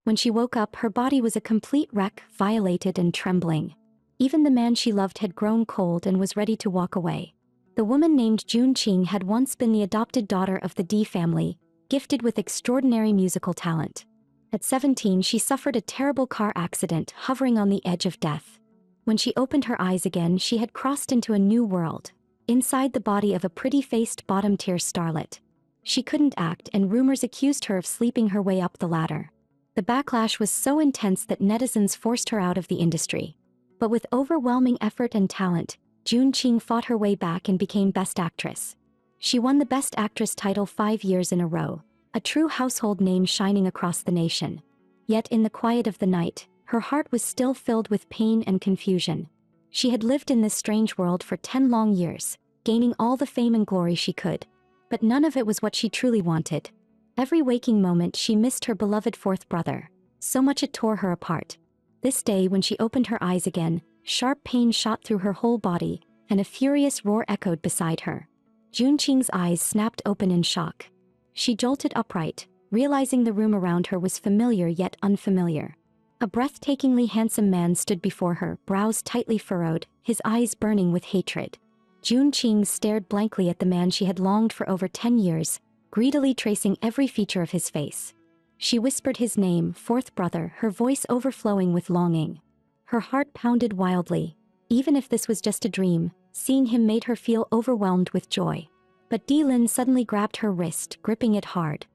When she woke up, her body was a complete wreck, violated and trembling. Even the man she loved had grown cold and was ready to walk away. The woman named Jun Qing had once been the adopted daughter of the D family, gifted with extraordinary musical talent. At 17, she suffered a terrible car accident, hovering on the edge of death. When she opened her eyes again, she had crossed into a new world, inside the body of a pretty-faced bottom-tier starlet. She couldn't act, and rumors accused her of sleeping her way up the ladder. The backlash was so intense that netizens forced her out of the industry. But with overwhelming effort and talent, Jun Qing fought her way back and became Best Actress. She won the Best Actress title 5 years in a row, a true household name shining across the nation. Yet in the quiet of the night, her heart was still filled with pain and confusion. She had lived in this strange world for 10 long years, gaining all the fame and glory she could. But none of it was what she truly wanted. Every waking moment she missed her beloved fourth brother. So much it tore her apart. This day, when she opened her eyes again, sharp pain shot through her whole body, and a furious roar echoed beside her. Jun Qing's eyes snapped open in shock. She jolted upright, realizing the room around her was familiar yet unfamiliar. A breathtakingly handsome man stood before her, brows tightly furrowed, his eyes burning with hatred. Jun Qing stared blankly at the man she had longed for over 10 years, greedily tracing every feature of his face. She whispered his name, fourth brother, her voice overflowing with longing. Her heart pounded wildly. Even if this was just a dream, seeing him made her feel overwhelmed with joy. But Di Lin suddenly grabbed her wrist, gripping it hard.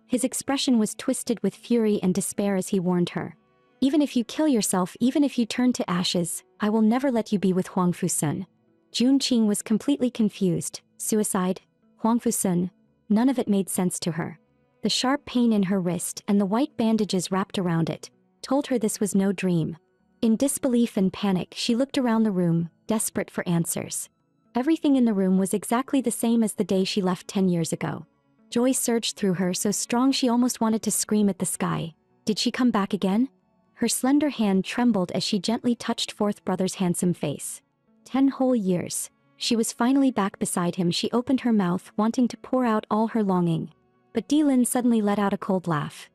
His expression was twisted with fury and despair as he warned her. Even if you kill yourself, even if you turn to ashes, I will never let you be with Huang Fusun. Jun Qing was completely confused. Suicide? Huang Fusun? None of it made sense to her. The sharp pain in her wrist and the white bandages wrapped around it told her this was no dream. In disbelief and panic, she looked around the room, desperate for answers. Everything in the room was exactly the same as the day she left 10 years ago. Joy surged through her, so strong she almost wanted to scream at the sky. Did she come back again? Her slender hand trembled as she gently touched fourth brother's handsome face. 10 whole years. She was finally back beside him. She opened her mouth, wanting to pour out all her longing. But Di Lin suddenly let out a cold laugh.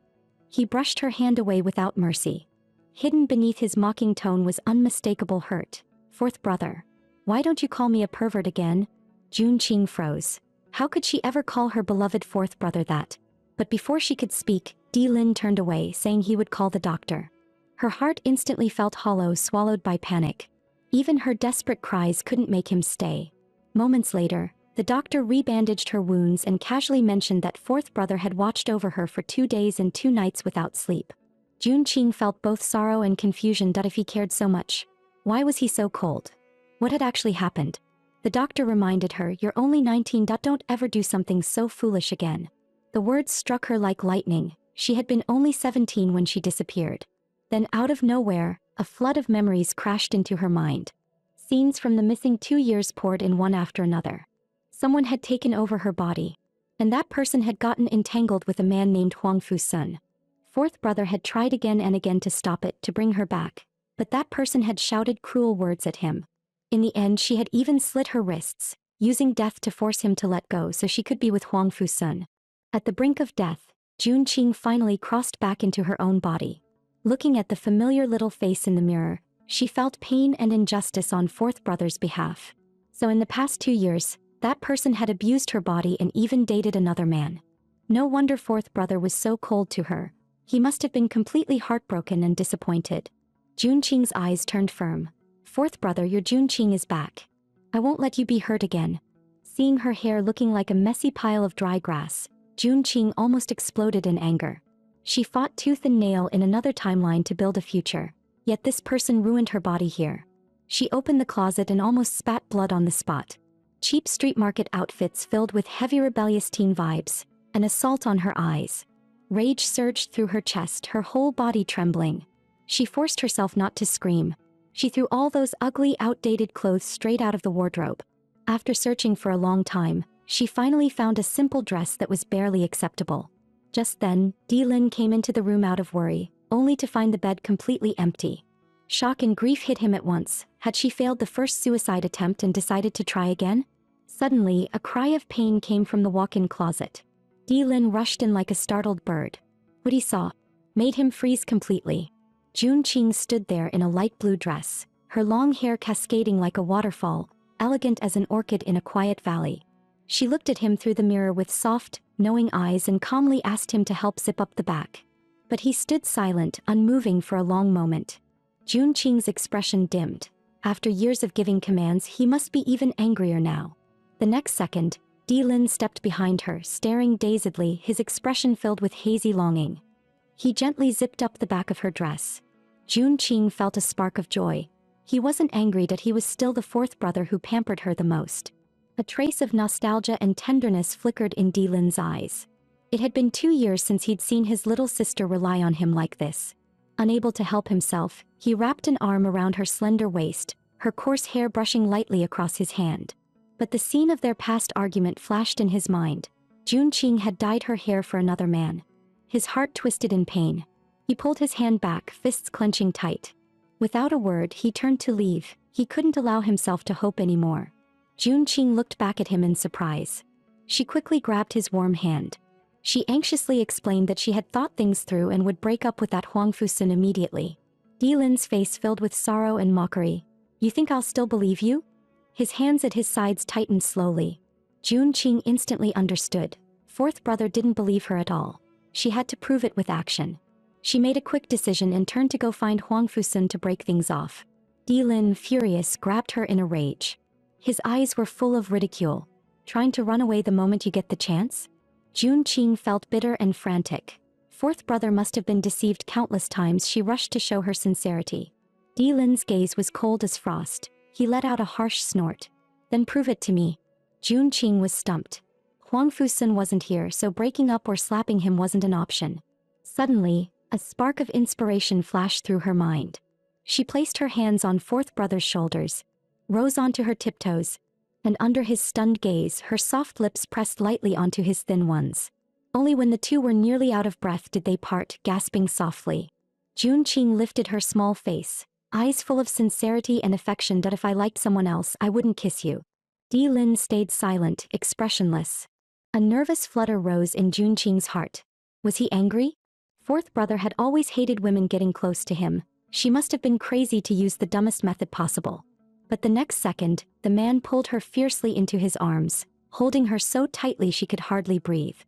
He brushed her hand away without mercy. Hidden beneath his mocking tone was unmistakable hurt. Fourth brother. Why don't you call me a pervert again? Jun Qing froze. How could she ever call her beloved fourth brother that? But before she could speak, Di Lin turned away, saying he would call the doctor. Her heart instantly felt hollow, swallowed by panic. Even her desperate cries couldn't make him stay. Moments later, the doctor rebandaged her wounds and casually mentioned that fourth brother had watched over her for 2 days and 2 nights without sleep. Jun Qing felt both sorrow and confusion. That if he cared so much, why was he so cold? What had actually happened? The doctor reminded her, "You're only 19. Don't ever do something so foolish again." The words struck her like lightning. She had been only 17 when she disappeared. Then out of nowhere, a flood of memories crashed into her mind. Scenes from the missing 2 years poured in one after another. Someone had taken over her body. And that person had gotten entangled with a man named Huang Fusun. Fourth brother had tried again and again to stop it, to bring her back. But that person had shouted cruel words at him. In the end, she had even slit her wrists, using death to force him to let go so she could be with Huang Fusun. At the brink of death, Jun Qing finally crossed back into her own body. Looking at the familiar little face in the mirror, she felt pain and injustice on fourth brother's behalf. So in the past 2 years, that person had abused her body and even dated another man. No wonder fourth brother was so cold to her. He must have been completely heartbroken and disappointed. Jun Qing's eyes turned firm. Fourth brother, your Jun Qing is back. I won't let you be hurt again. Seeing her hair looking like a messy pile of dry grass, Jun Qing almost exploded in anger. She fought tooth and nail in another timeline to build a future. Yet this person ruined her body here. She opened the closet and almost spat blood on the spot. Cheap street market outfits filled with heavy rebellious teen vibes, an assault on her eyes. Rage surged through her chest, her whole body trembling. She forced herself not to scream. She threw all those ugly, outdated clothes straight out of the wardrobe. After searching for a long time, she finally found a simple dress that was barely acceptable. Just then, Di Lin came into the room out of worry, only to find the bed completely empty. Shock and grief hit him at once. Had she failed the first suicide attempt and decided to try again? Suddenly, a cry of pain came from the walk-in closet. Di Lin rushed in like a startled bird. What he saw made him freeze completely. Jun Qing stood there in a light blue dress, her long hair cascading like a waterfall, elegant as an orchid in a quiet valley. She looked at him through the mirror with soft, knowing eyes and calmly asked him to help zip up the back. But he stood silent, unmoving for a long moment. Jun Qing's expression dimmed. After years of giving commands, he must be even angrier now. The next second, Di Lin stepped behind her, staring dazedly, his expression filled with hazy longing. He gently zipped up the back of her dress. Jun Qing felt a spark of joy. He wasn't angry that he was still the fourth brother who pampered her the most. A trace of nostalgia and tenderness flickered in Di Lin's eyes. It had been 2 years since he'd seen his little sister rely on him like this. Unable to help himself, he wrapped an arm around her slender waist, her coarse hair brushing lightly across his hand. But the scene of their past argument flashed in his mind. Jun Qing had dyed her hair for another man. His heart twisted in pain. He pulled his hand back, fists clenching tight. Without a word, he turned to leave. He couldn't allow himself to hope anymore. Jun Qing looked back at him in surprise. She quickly grabbed his warm hand. She anxiously explained that she had thought things through and would break up with that Huang Fusun immediately. Di Lin's face filled with sorrow and mockery. "You think I'll still believe you?" His hands at his sides tightened slowly. Jun Qing instantly understood. Fourth brother didn't believe her at all. She had to prove it with action. She made a quick decision and turned to go find Huang Fusun to break things off. Di Lin, furious, grabbed her in a rage. His eyes were full of ridicule. "Trying to run away the moment you get the chance?" Jun Qing felt bitter and frantic. Fourth brother must have been deceived countless times. She rushed to show her sincerity. Di Lin's gaze was cold as frost. He let out a harsh snort. "Then prove it to me." Jun Qing was stumped. Huang Fusun wasn't here, so breaking up or slapping him wasn't an option. Suddenly, a spark of inspiration flashed through her mind. She placed her hands on fourth brother's shoulders, rose onto her tiptoes, and under his stunned gaze, her soft lips pressed lightly onto his thin ones. Only when the two were nearly out of breath did they part, gasping softly. Jun Qing lifted her small face, eyes full of sincerity and affection. "That if I liked someone else, I wouldn't kiss you." Di Lin stayed silent, expressionless. A nervous flutter rose in Jun Qing's heart. Was he angry? Fourth brother had always hated women getting close to him. She must have been crazy to use the dumbest method possible. But the next second, the man pulled her fiercely into his arms, holding her so tightly she could hardly breathe.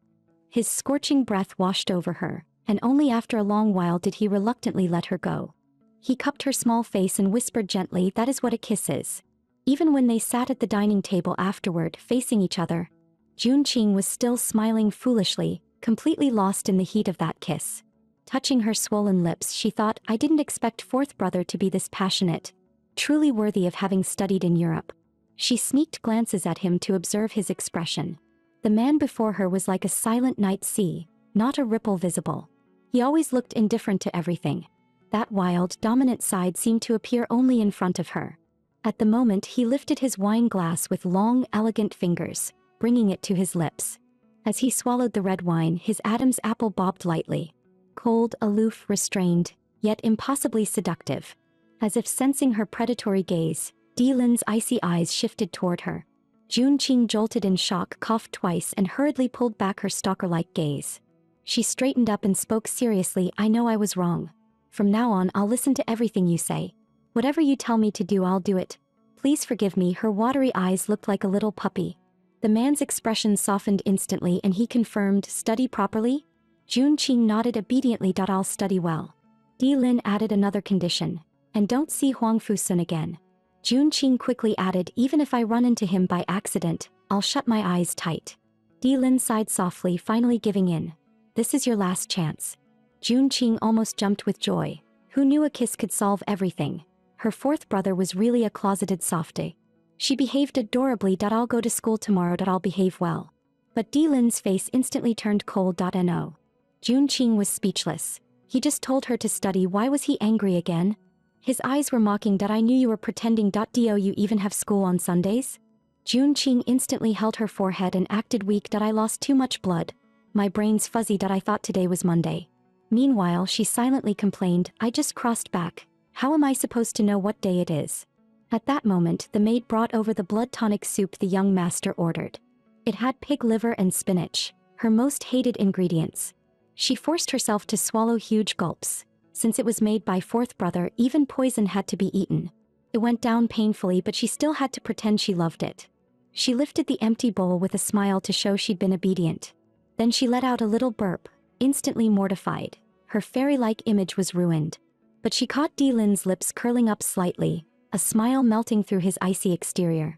His scorching breath washed over her, and only after a long while did he reluctantly let her go. He cupped her small face and whispered gently, "That is what a kiss is." Even when they sat at the dining table afterward, facing each other, Jun Qing was still smiling foolishly, completely lost in the heat of that kiss. Touching her swollen lips, she thought, "I didn't expect fourth brother to be this passionate, truly worthy of having studied in Europe." She sneaked glances at him to observe his expression. The man before her was like a silent night sea, not a ripple visible. He always looked indifferent to everything. That wild, dominant side seemed to appear only in front of her. At the moment, he lifted his wine glass with long, elegant fingers, bringing it to his lips. As he swallowed the red wine, his Adam's apple bobbed lightly. Cold, aloof, restrained, yet impossibly seductive. As if sensing her predatory gaze, Di Lin's icy eyes shifted toward her. Jun Qing jolted in shock, coughed twice, and hurriedly pulled back her stalker-like gaze. She straightened up and spoke seriously, "I know I was wrong. From now on, I'll listen to everything you say. Whatever you tell me to do, I'll do it. Please forgive me." Her watery eyes looked like a little puppy. The man's expression softened instantly and he confirmed, "Study properly?" Jun Qing nodded obediently. "I'll study well." Di Lin added another condition. "And don't see Huang Fusun again." Jun Qing quickly added, "Even if I run into him by accident, I'll shut my eyes tight." Di Lin sighed softly, finally giving in. "This is your last chance." Jun Qing almost jumped with joy. Who knew a kiss could solve everything? Her fourth brother was really a closeted softie. She behaved adorably. "I'll go to school tomorrow. I'll behave well." But Di Lin's face instantly turned cold. No. Jun Qing was speechless. He just told her to study. Why was he angry again? His eyes were mocking. "I knew you were pretending. Do you even have school on Sundays?" Jun Qing instantly held her forehead and acted weak. "I lost too much blood. My brain's fuzzy. I thought today was Monday." Meanwhile, she silently complained, "I just crossed back. How am I supposed to know what day it is?" At that moment, the maid brought over the blood tonic soup the young master ordered. It had pig liver and spinach, her most hated ingredients. She forced herself to swallow huge gulps. Since it was made by fourth brother, even poison had to be eaten. It went down painfully, but she still had to pretend she loved it. She lifted the empty bowl with a smile to show she'd been obedient. Then she let out a little burp, instantly mortified. Her fairy-like image was ruined. But she caught Lin's lips curling up slightly, a smile melting through his icy exterior.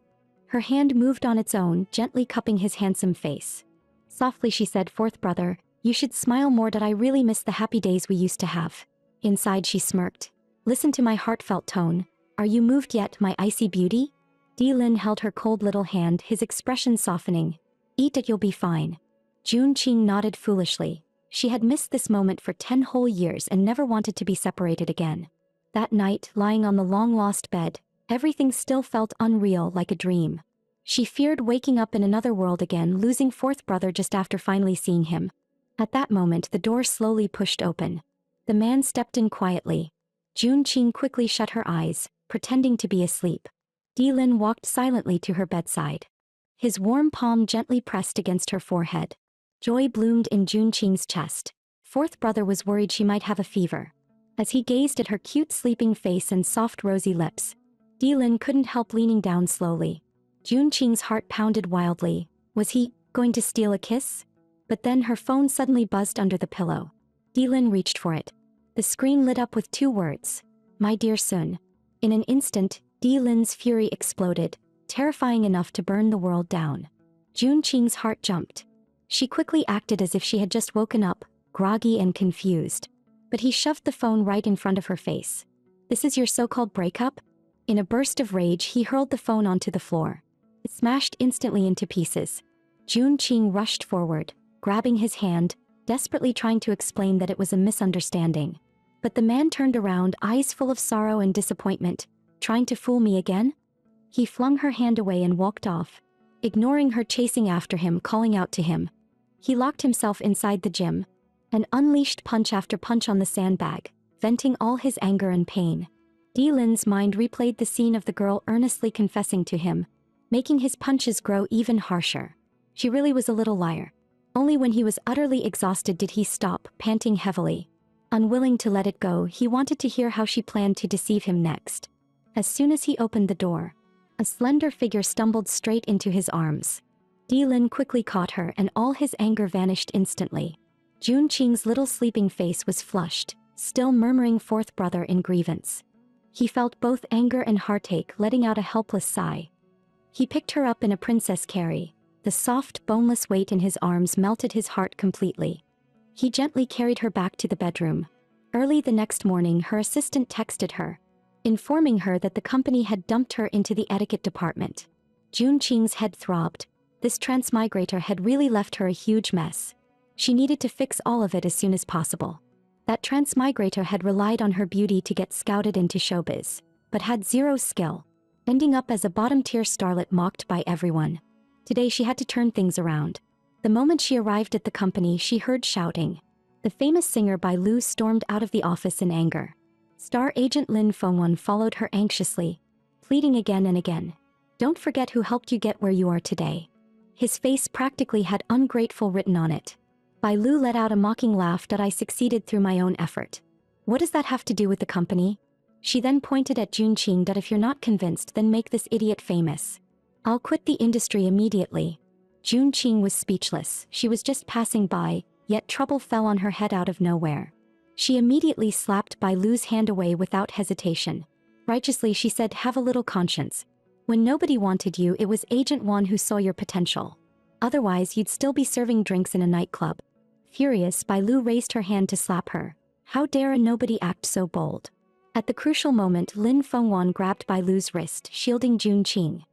Her hand moved on its own, gently cupping his handsome face. Softly she said, "Fourth brother, you should smile more, that I really miss the happy days we used to have." Inside she smirked. "Listen to my heartfelt tone. Are you moved yet, my icy beauty?" Lin held her cold little hand, his expression softening. "Eat it, you'll be fine." Jun Qing nodded foolishly. She had missed this moment for 10 whole years and never wanted to be separated again. That night, lying on the long-lost bed, everything still felt unreal, like a dream. She feared waking up in another world again, losing fourth brother just after finally seeing him. At that moment, the door slowly pushed open. The man stepped in quietly. Jun Qing quickly shut her eyes, pretending to be asleep. Lin walked silently to her bedside. His warm palm gently pressed against her forehead. Joy bloomed in Jun Qing's chest. Fourth brother was worried she might have a fever. As he gazed at her cute sleeping face and soft rosy lips, Lin couldn't help leaning down slowly. Jun Qing's heart pounded wildly. Was he going to steal a kiss? But then her phone suddenly buzzed under the pillow. Lin reached for it. The screen lit up with 2 words. "My dear Sun." In an instant, Lin's fury exploded, terrifying enough to burn the world down. Jun Qing's heart jumped. She quickly acted as if she had just woken up, groggy and confused. But he shoved the phone right in front of her face. "This is your so-called breakup?" In a burst of rage, he hurled the phone onto the floor. It smashed instantly into pieces. Jun Qing rushed forward, grabbing his hand, desperately trying to explain that it was a misunderstanding. But the man turned around, eyes full of sorrow and disappointment. "Trying to fool me again?" He flung her hand away and walked off, ignoring her, chasing after him, calling out to him. He locked himself inside the gym and unleashed punch after punch on the sandbag, venting all his anger and pain. Lin's mind replayed the scene of the girl earnestly confessing to him, making his punches grow even harsher. She really was a little liar. Only when he was utterly exhausted did he stop, panting heavily. Unwilling to let it go, he wanted to hear how she planned to deceive him next. As soon as he opened the door, a slender figure stumbled straight into his arms. Lin quickly caught her, and all his anger vanished instantly. Jun Qing's little sleeping face was flushed, still murmuring fourth brother in grievance. He felt both anger and heartache, letting out a helpless sigh. He picked her up in a princess carry. The soft, boneless weight in his arms melted his heart completely. He gently carried her back to the bedroom. Early the next morning, her assistant texted her, informing her that the company had dumped her into the etiquette department. Jun Qing's head throbbed. This transmigrator had really left her a huge mess. She needed to fix all of it as soon as possible. That transmigrator had relied on her beauty to get scouted into showbiz, but had 0 skill, ending up as a bottom-tier starlet mocked by everyone. Today she had to turn things around. The moment she arrived at the company, she heard shouting. The famous singer Bai Lu stormed out of the office in anger. Star agent Lin Fengwan followed her anxiously, pleading again and again. "Don't forget who helped you get where you are today." His face practically had ungrateful written on it. Bai Lu let out a mocking laugh. "That I succeeded through my own effort. What does that have to do with the company?" She then pointed at Jun Qing. "That if you're not convinced, then make this idiot famous. I'll quit the industry immediately." Jun Qing was speechless. She was just passing by, yet trouble fell on her head out of nowhere. She immediately slapped Bai Lu's hand away without hesitation. Righteously, she said, "Have a little conscience. When nobody wanted you, it was Agent Wan who saw your potential. Otherwise, you'd still be serving drinks in a nightclub." Furious, Bai Lu raised her hand to slap her. How dare a nobody act so bold? At the crucial moment, Lin Fengwan grabbed Bai Lu's wrist, shielding Jun Qing.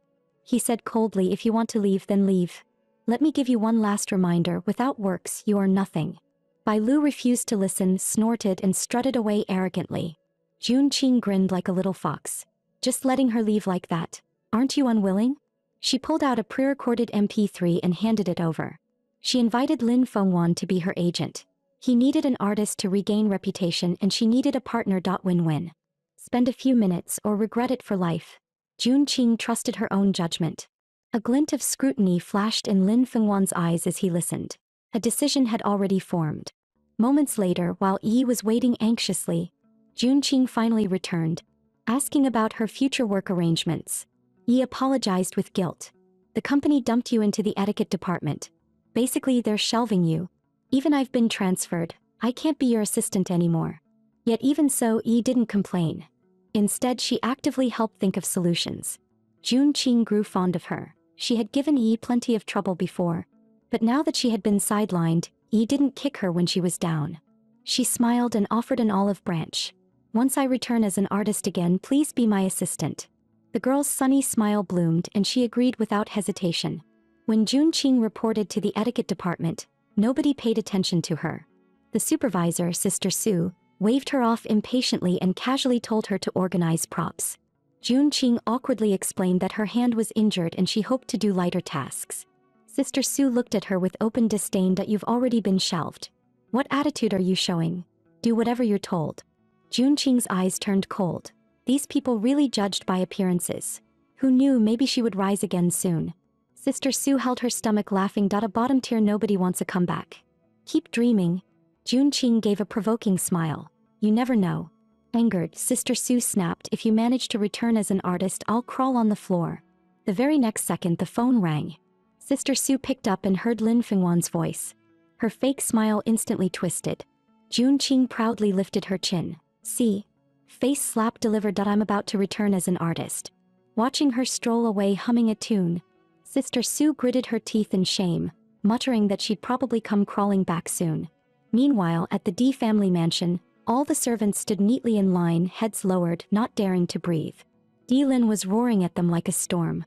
He said coldly, "If you want to leave, then leave. Let me give you one last reminder, without works, you are nothing." Bai Lu refused to listen, snorted and strutted away arrogantly. Jun Qing grinned like a little fox. "Just letting her leave like that. Aren't you unwilling?" She pulled out a pre-recorded MP3 and handed it over. She invited Lin Fengwan to be her agent. He needed an artist to regain reputation, and she needed a partner. Win-win. Spend a few minutes or regret it for life. Jun Qing trusted her own judgment. A glint of scrutiny flashed in Lin Fengwan's eyes as he listened. A decision had already formed. Moments later, while Yi was waiting anxiously, Junqing finally returned, asking about her future work arrangements. Yi apologized with guilt. The company dumped you into the etiquette department. Basically, they're shelving you. Even I've been transferred, I can't be your assistant anymore. Yet even so, Yi didn't complain. Instead, she actively helped think of solutions. Junqing grew fond of her. She had given Yi plenty of trouble before. But now that she had been sidelined, Yi didn't kick her when she was down. She smiled and offered an olive branch. Once I return as an artist again, please be my assistant. The girl's sunny smile bloomed and she agreed without hesitation. When Junqing reported to the etiquette department, nobody paid attention to her. The supervisor, Sister Su, waved her off impatiently and casually told her to organize props. Junqing awkwardly explained that her hand was injured and she hoped to do lighter tasks. Sister Su looked at her with open disdain. That you've already been shelved. What attitude are you showing? Do whatever you're told. Junqing's eyes turned cold. These people really judged by appearances. Who knew, maybe she would rise again soon. Sister Su held her stomach, laughing. A bottom tier, nobody wants a comeback. Keep dreaming. Junqing gave a provoking smile. You never know. Angered, Sister Su snapped, if you manage to return as an artist, I'll crawl on the floor. The very next second the phone rang. Sister Su picked up and heard Lin Fengwan's voice. Her fake smile instantly twisted. Junqing proudly lifted her chin. See? Face slap delivered. I'm about to return as an artist. Watching her stroll away humming a tune, Sister Su gritted her teeth in shame, muttering that she'd probably come crawling back soon. Meanwhile, at the D family mansion, all the servants stood neatly in line, heads lowered, not daring to breathe. D Lin was roaring at them like a storm.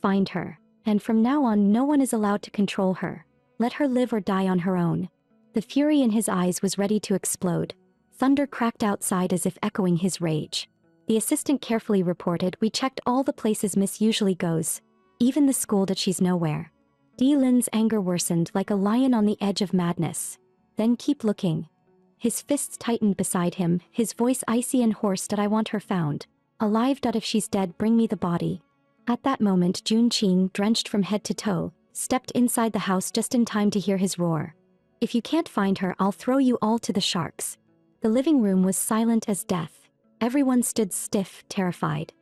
Find her. And from now on, no one is allowed to control her. Let her live or die on her own. The fury in his eyes was ready to explode. Thunder cracked outside as if echoing his rage. The assistant carefully reported, we checked all the places Miss usually goes. Even the school, that she's nowhere. D Lin's anger worsened like a lion on the edge of madness. Then keep looking. His fists tightened beside him, his voice icy and hoarse. I want her found. Alive. If she's dead, bring me the body. At that moment, Junqing, drenched from head to toe, stepped inside the house just in time to hear his roar. If you can't find her, I'll throw you all to the sharks. The living room was silent as death. Everyone stood stiff, terrified.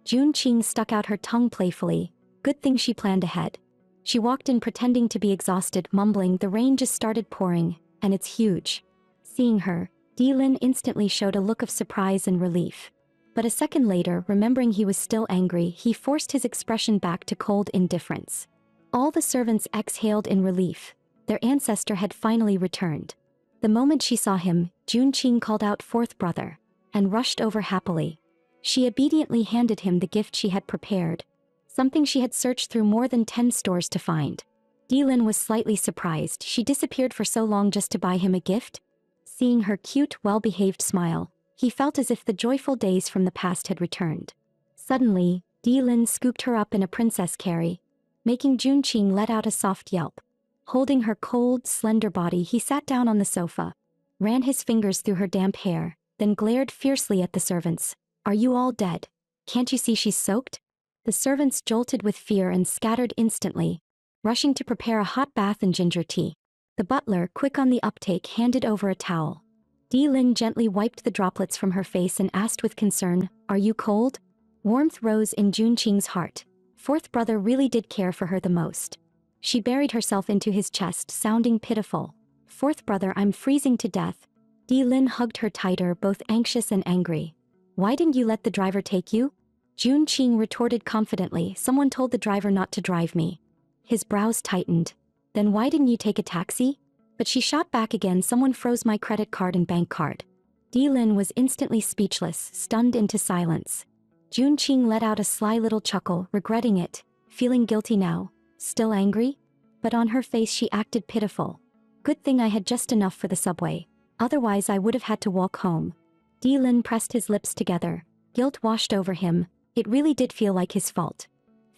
Junqing stuck out her tongue playfully. Good thing she planned ahead. She walked in pretending to be exhausted, mumbling, the rain just started pouring, and it's huge. Seeing her, D Lin instantly showed a look of surprise and relief. But a second later, remembering he was still angry, he forced his expression back to cold indifference. All the servants exhaled in relief. Their ancestor had finally returned. The moment she saw him, Junqing called out, fourth brother, and rushed over happily. She obediently handed him the gift she had prepared, something she had searched through more than 10 stores to find. D Lin was slightly surprised. She disappeared for so long just to buy him a gift? Seeing her cute, well-behaved smile, he felt as if the joyful days from the past had returned. Suddenly, D Lin scooped her up in a princess carry, making Junqing let out a soft yelp. Holding her cold, slender body, he sat down on the sofa, ran his fingers through her damp hair, then glared fiercely at the servants. Are you all dead? Can't you see she's soaked? The servants jolted with fear and scattered instantly, rushing to prepare a hot bath and ginger tea. The butler, quick on the uptake, handed over a towel. D Lin gently wiped the droplets from her face and asked with concern, are you cold? Warmth rose in Junqing's heart. Fourth brother really did care for her the most. She buried herself into his chest, sounding pitiful. Fourth brother, I'm freezing to death. D Lin hugged her tighter, both anxious and angry. Why didn't you let the driver take you? Junqing retorted confidently, someone told the driver not to drive me. His brows tightened. Then why didn't you take a taxi? But she shot back again, someone froze my credit card and bank card. D Lin was instantly speechless, stunned into silence. Junqing let out a sly little chuckle, regretting it, feeling guilty now. Still angry? But on her face she acted pitiful. Good thing I had just enough for the subway. Otherwise I would have had to walk home. D Lin pressed his lips together. Guilt washed over him. It really did feel like his fault.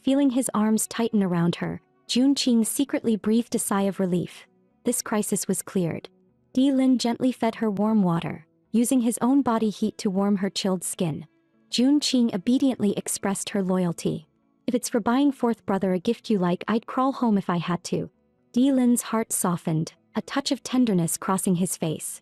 Feeling his arms tighten around her, Junqing secretly breathed a sigh of relief. This crisis was cleared. D Lin gently fed her warm water, using his own body heat to warm her chilled skin. Junqing obediently expressed her loyalty. If it's for buying fourth brother a gift you like, I'd crawl home if I had to. D Lin's heart softened. a touch of tenderness crossing his face.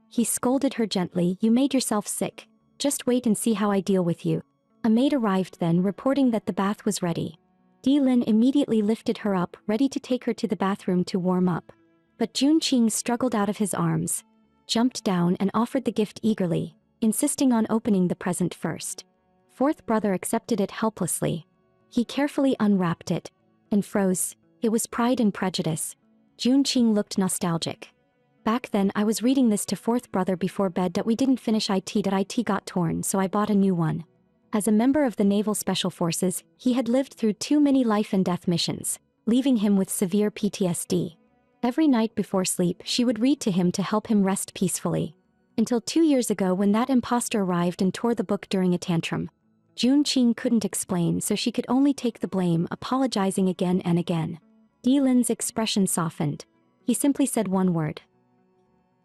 He scolded her gently, "You made yourself sick. Just wait and see how I deal with you." A maid arrived then, reporting that the bath was ready. Lin immediately lifted her up, ready to take her to the bathroom to warm up. But Jun Qing struggled out of his arms, jumped down and offered the gift eagerly, insisting on opening the present first. Fourth brother accepted it helplessly. He carefully unwrapped it and froze. It was Pride and Prejudice. Jun Qing looked nostalgic. "Back then I was reading this to fourth brother before bed that we didn't finish it got torn, so I bought a new one." As a member of the Naval Special Forces, he had lived through too many life and death missions, leaving him with severe PTSD. Every night before sleep, she would read to him to help him rest peacefully. Until 2 years ago, when that imposter arrived and tore the book during a tantrum. Jun Qing couldn't explain, so she could only take the blame, apologizing again and again. Lin's expression softened. He simply said one word.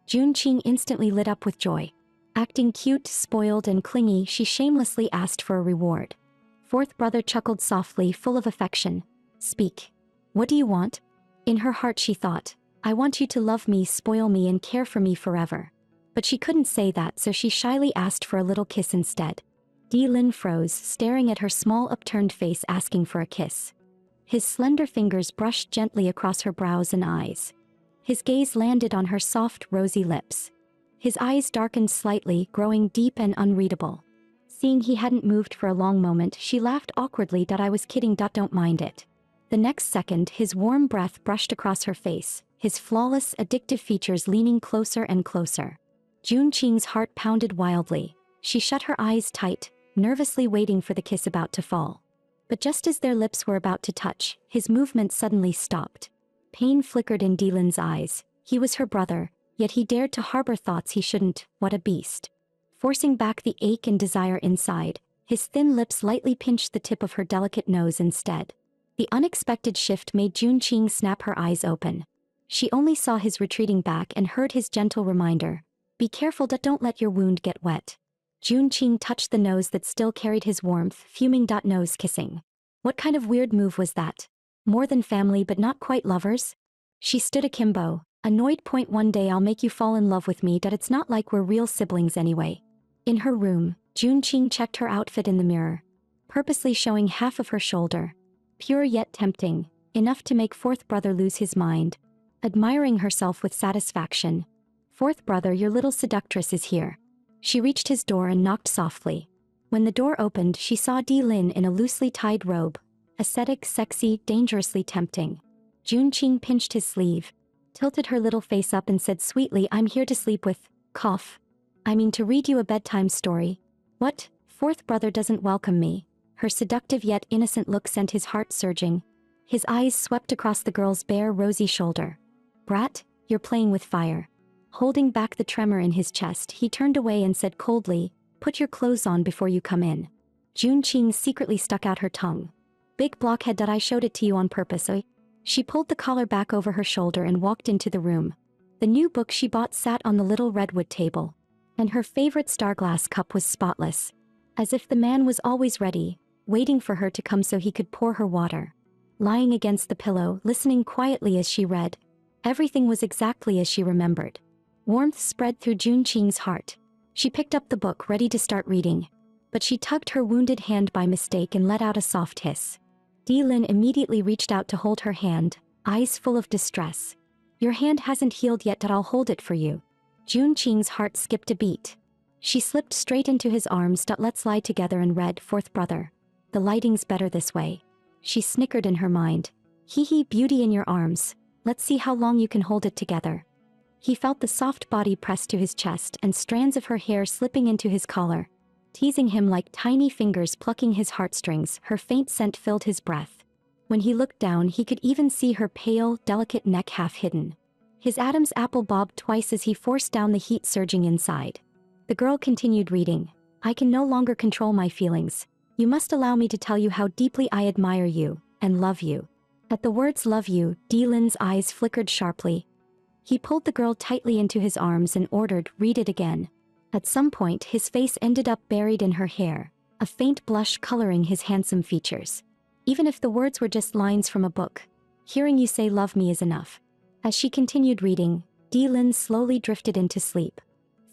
Jun Qing instantly lit up with joy. Acting cute, spoiled, and clingy, she shamelessly asked for a reward. Fourth brother chuckled softly, full of affection. "Speak. What do you want?" In her heart she thought, "I want you to love me, spoil me, and care for me forever." But she couldn't say that, so she shyly asked for a little kiss instead. Lin froze, staring at her small upturned face, asking for a kiss. His slender fingers brushed gently across her brows and eyes. His gaze landed on her soft, rosy lips. His eyes darkened slightly, growing deep and unreadable. Seeing he hadn't moved for a long moment, she laughed awkwardly. "I was kidding. Don't mind it." The next second, his warm breath brushed across her face, his flawless, addictive features leaning closer and closer. Jun Qing's heart pounded wildly. She shut her eyes tight, nervously waiting for the kiss about to fall. But just as their lips were about to touch, his movement suddenly stopped. Pain flickered in Lin's eyes. He was her brother, yet he dared to harbor thoughts he shouldn't. What a beast. Forcing back the ache and desire inside, his thin lips lightly pinched the tip of her delicate nose instead. The unexpected shift made Jun Qing snap her eyes open. She only saw his retreating back and heard his gentle reminder, "Be careful, don't let your wound get wet." Jun Qing touched the nose that still carried his warmth, fuming. Nose kissing. What kind of weird move was that? More than family but not quite lovers? She stood akimbo, annoyed. "One day I'll make you fall in love with me. It's not like we're real siblings anyway." In her room, Jun Qing checked her outfit in the mirror, purposely showing half of her shoulder. Pure yet tempting, enough to make fourth brother lose his mind. Admiring herself with satisfaction. "Fourth brother, your little seductress is here." She reached his door and knocked softly. When the door opened, she saw Lin in a loosely tied robe. Ascetic, sexy, dangerously tempting. Jun Qing pinched his sleeve, tilted her little face up and said sweetly, "I'm here to sleep with, to read you a bedtime story." "What? Fourth brother doesn't welcome me." Her seductive yet innocent look sent his heart surging. His eyes swept across the girl's bare, rosy shoulder. "Brat, you're playing with fire." Holding back the tremor in his chest, he turned away and said coldly, "Put your clothes on before you come in." Jun Qing secretly stuck out her tongue. "Big blockhead, I showed it to you on purpose, eh?" She pulled the collar back over her shoulder and walked into the room. The new book she bought sat on the little redwood table, and her favorite starglass cup was spotless. As if the man was always ready, waiting for her to come so he could pour her water. Lying against the pillow, listening quietly as she read. Everything was exactly as she remembered. Warmth spread through Jun Qing's heart. She picked up the book, ready to start reading. But she tugged her wounded hand by mistake and let out a soft hiss. Lin immediately reached out to hold her hand, eyes full of distress. "Your hand hasn't healed yet. I'll hold it for you." Jun Qing's heart skipped a beat. She slipped straight into his arms. "Let's lie together and read, fourth brother. The lighting's better this way." She snickered in her mind. "Hee, beauty in your arms. Let's see how long you can hold it together." He felt the soft body pressed to his chest and strands of her hair slipping into his collar, teasing him like tiny fingers plucking his heartstrings. Her faint scent filled his breath. When he looked down, he could even see her pale, delicate neck half hidden. His Adam's apple bobbed twice as he forced down the heat surging inside. The girl continued reading. "I can no longer control my feelings. You must allow me to tell you how deeply I admire you and love you." At the words "love you," Lin's eyes flickered sharply. He pulled the girl tightly into his arms and ordered, "Read it again." At some point, his face ended up buried in her hair, a faint blush coloring his handsome features. "Even if the words were just lines from a book, hearing you say love me is enough." As she continued reading, Lin slowly drifted into sleep.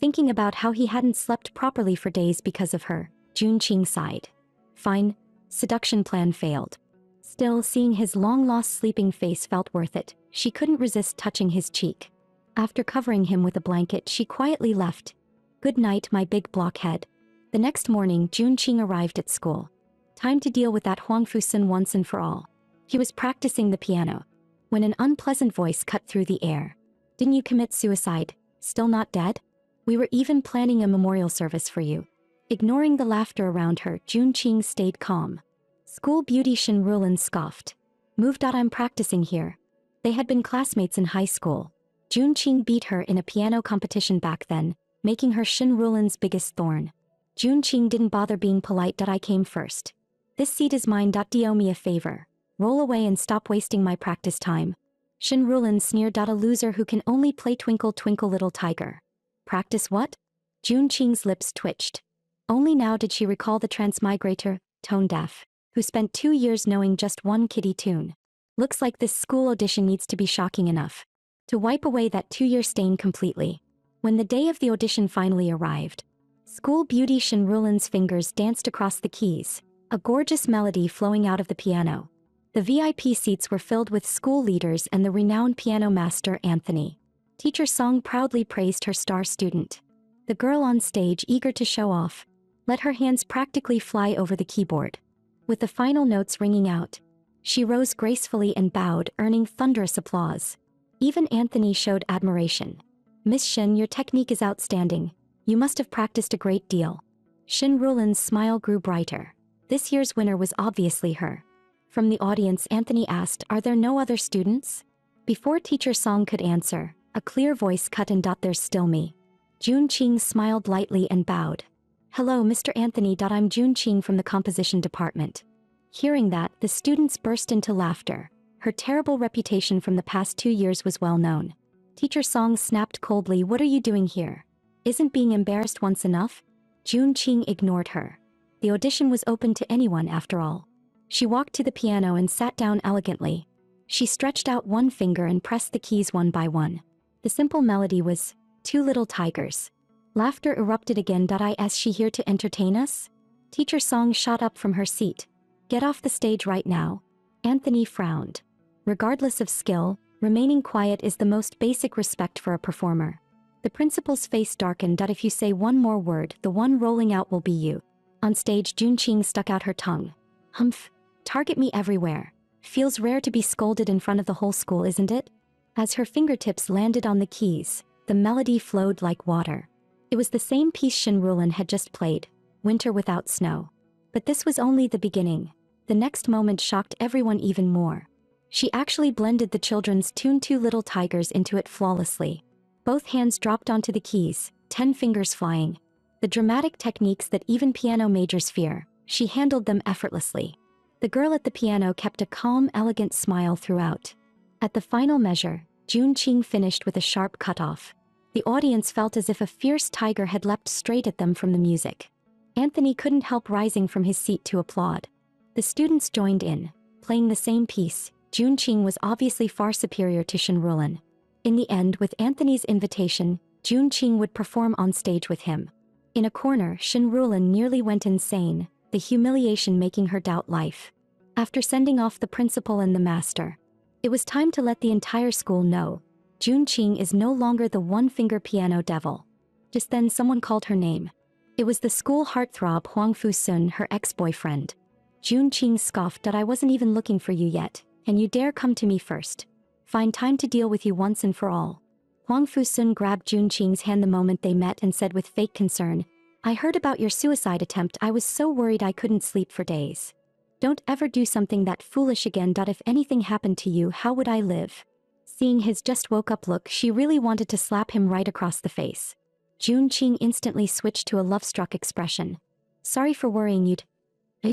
Thinking about how he hadn't slept properly for days because of her, Junqing sighed. Fine, seduction plan failed. Still, seeing his long-lost sleeping face felt worth it. She couldn't resist touching his cheek. After covering him with a blanket, she quietly left. Good night, my big blockhead. The next morning, Junqing arrived at school. Time to deal with that Huang Fusun once and for all. He was practicing the piano when an unpleasant voice cut through the air. Didn't you commit suicide? Still not dead? We were even planning a memorial service for you. Ignoring the laughter around her, Junqing stayed calm. School beauty Shen Rulin scoffed. Moved out, I'm practicing here. They had been classmates in high school. Junqing beat her in a piano competition back then, making her Shen Rulin's biggest thorn. Junqing didn't bother being polite. I came first. This seat is mine. Do me a favor. Roll away and stop wasting my practice time. Shen Rulin sneered. A loser who can only play Twinkle Twinkle Little Tiger. Practice what? Junqing's lips twitched. Only now did she recall the transmigrator, tone deaf, who spent 2 years knowing just one kiddie tune. Looks like this school audition needs to be shocking enough to wipe away that 2-year stain completely. When the day of the audition finally arrived, school beauty Shen Rulin's fingers danced across the keys, a gorgeous melody flowing out of the piano. The VIP seats were filled with school leaders and the renowned piano master Anthony. Teacher Song proudly praised her star student. The girl on stage, eager to show off, let her hands practically fly over the keyboard. With the final notes ringing out, she rose gracefully and bowed, earning thunderous applause. Even Anthony showed admiration. Miss Shen, your technique is outstanding. You must have practiced a great deal. Shen Rulin's smile grew brighter. This year's winner was obviously her. From the audience, Anthony asked, are there no other students? Before Teacher Song could answer, a clear voice cut in. There's still me. Junqing smiled lightly and bowed. Hello, Mr. Anthony. I'm Junqing from the composition department. Hearing that, the students burst into laughter. Her terrible reputation from the past 2 years was well known. Teacher Song snapped coldly, what are you doing here? Isn't being embarrassed once enough? Junqing ignored her. The audition was open to anyone after all. She walked to the piano and sat down elegantly. She stretched out one finger and pressed the keys one by one. The simple melody was, 2 Little Tigers. Laughter erupted again. Is she here to entertain us? Teacher Song shot up from her seat. Get off the stage right now. Anthony frowned. Regardless of skill, remaining quiet is the most basic respect for a performer. The principal's face darkened. If you say one more word, the one rolling out will be you. On stage, Junqing stuck out her tongue. Humph. Target me everywhere. Feels rare to be scolded in front of the whole school, isn't it? As her fingertips landed on the keys, the melody flowed like water. It was the same piece Shen Rulin had just played, Winter Without Snow. But this was only the beginning. The next moment shocked everyone even more. She actually blended the children's tune 2 Little Tigers into it flawlessly. Both hands dropped onto the keys, 10 fingers flying. The dramatic techniques that even piano majors fear, she handled them effortlessly. The girl at the piano kept a calm, elegant smile throughout. At the final measure, Junqing finished with a sharp cutoff. The audience felt as if a fierce tiger had leapt straight at them from the music. Anthony couldn't help rising from his seat to applaud. The students joined in, playing the same piece. Junqing was obviously far superior to Shen Rulin. In the end, with Anthony's invitation, Junqing would perform on stage with him. In a corner, Shen Rulin nearly went insane, the humiliation making her doubt life. After sending off the principal and the master, it was time to let the entire school know. Junqing is no longer the one-finger piano devil. Just then someone called her name. It was the school heartthrob Huang Fusun, her ex-boyfriend. Junqing scoffed. I wasn't even looking for you yet, and you dare come to me first. Find time to deal with you once and for all. Huang Fusun grabbed Junqing's hand the moment they met and said with fake concern, I heard about your suicide attempt. I was so worried I couldn't sleep for days. Don't ever do something that foolish again. If anything happened to you, how would I live? Seeing his just woke up look, she really wanted to slap him right across the face. Junqing instantly switched to a love-struck expression. Sorry for worrying you.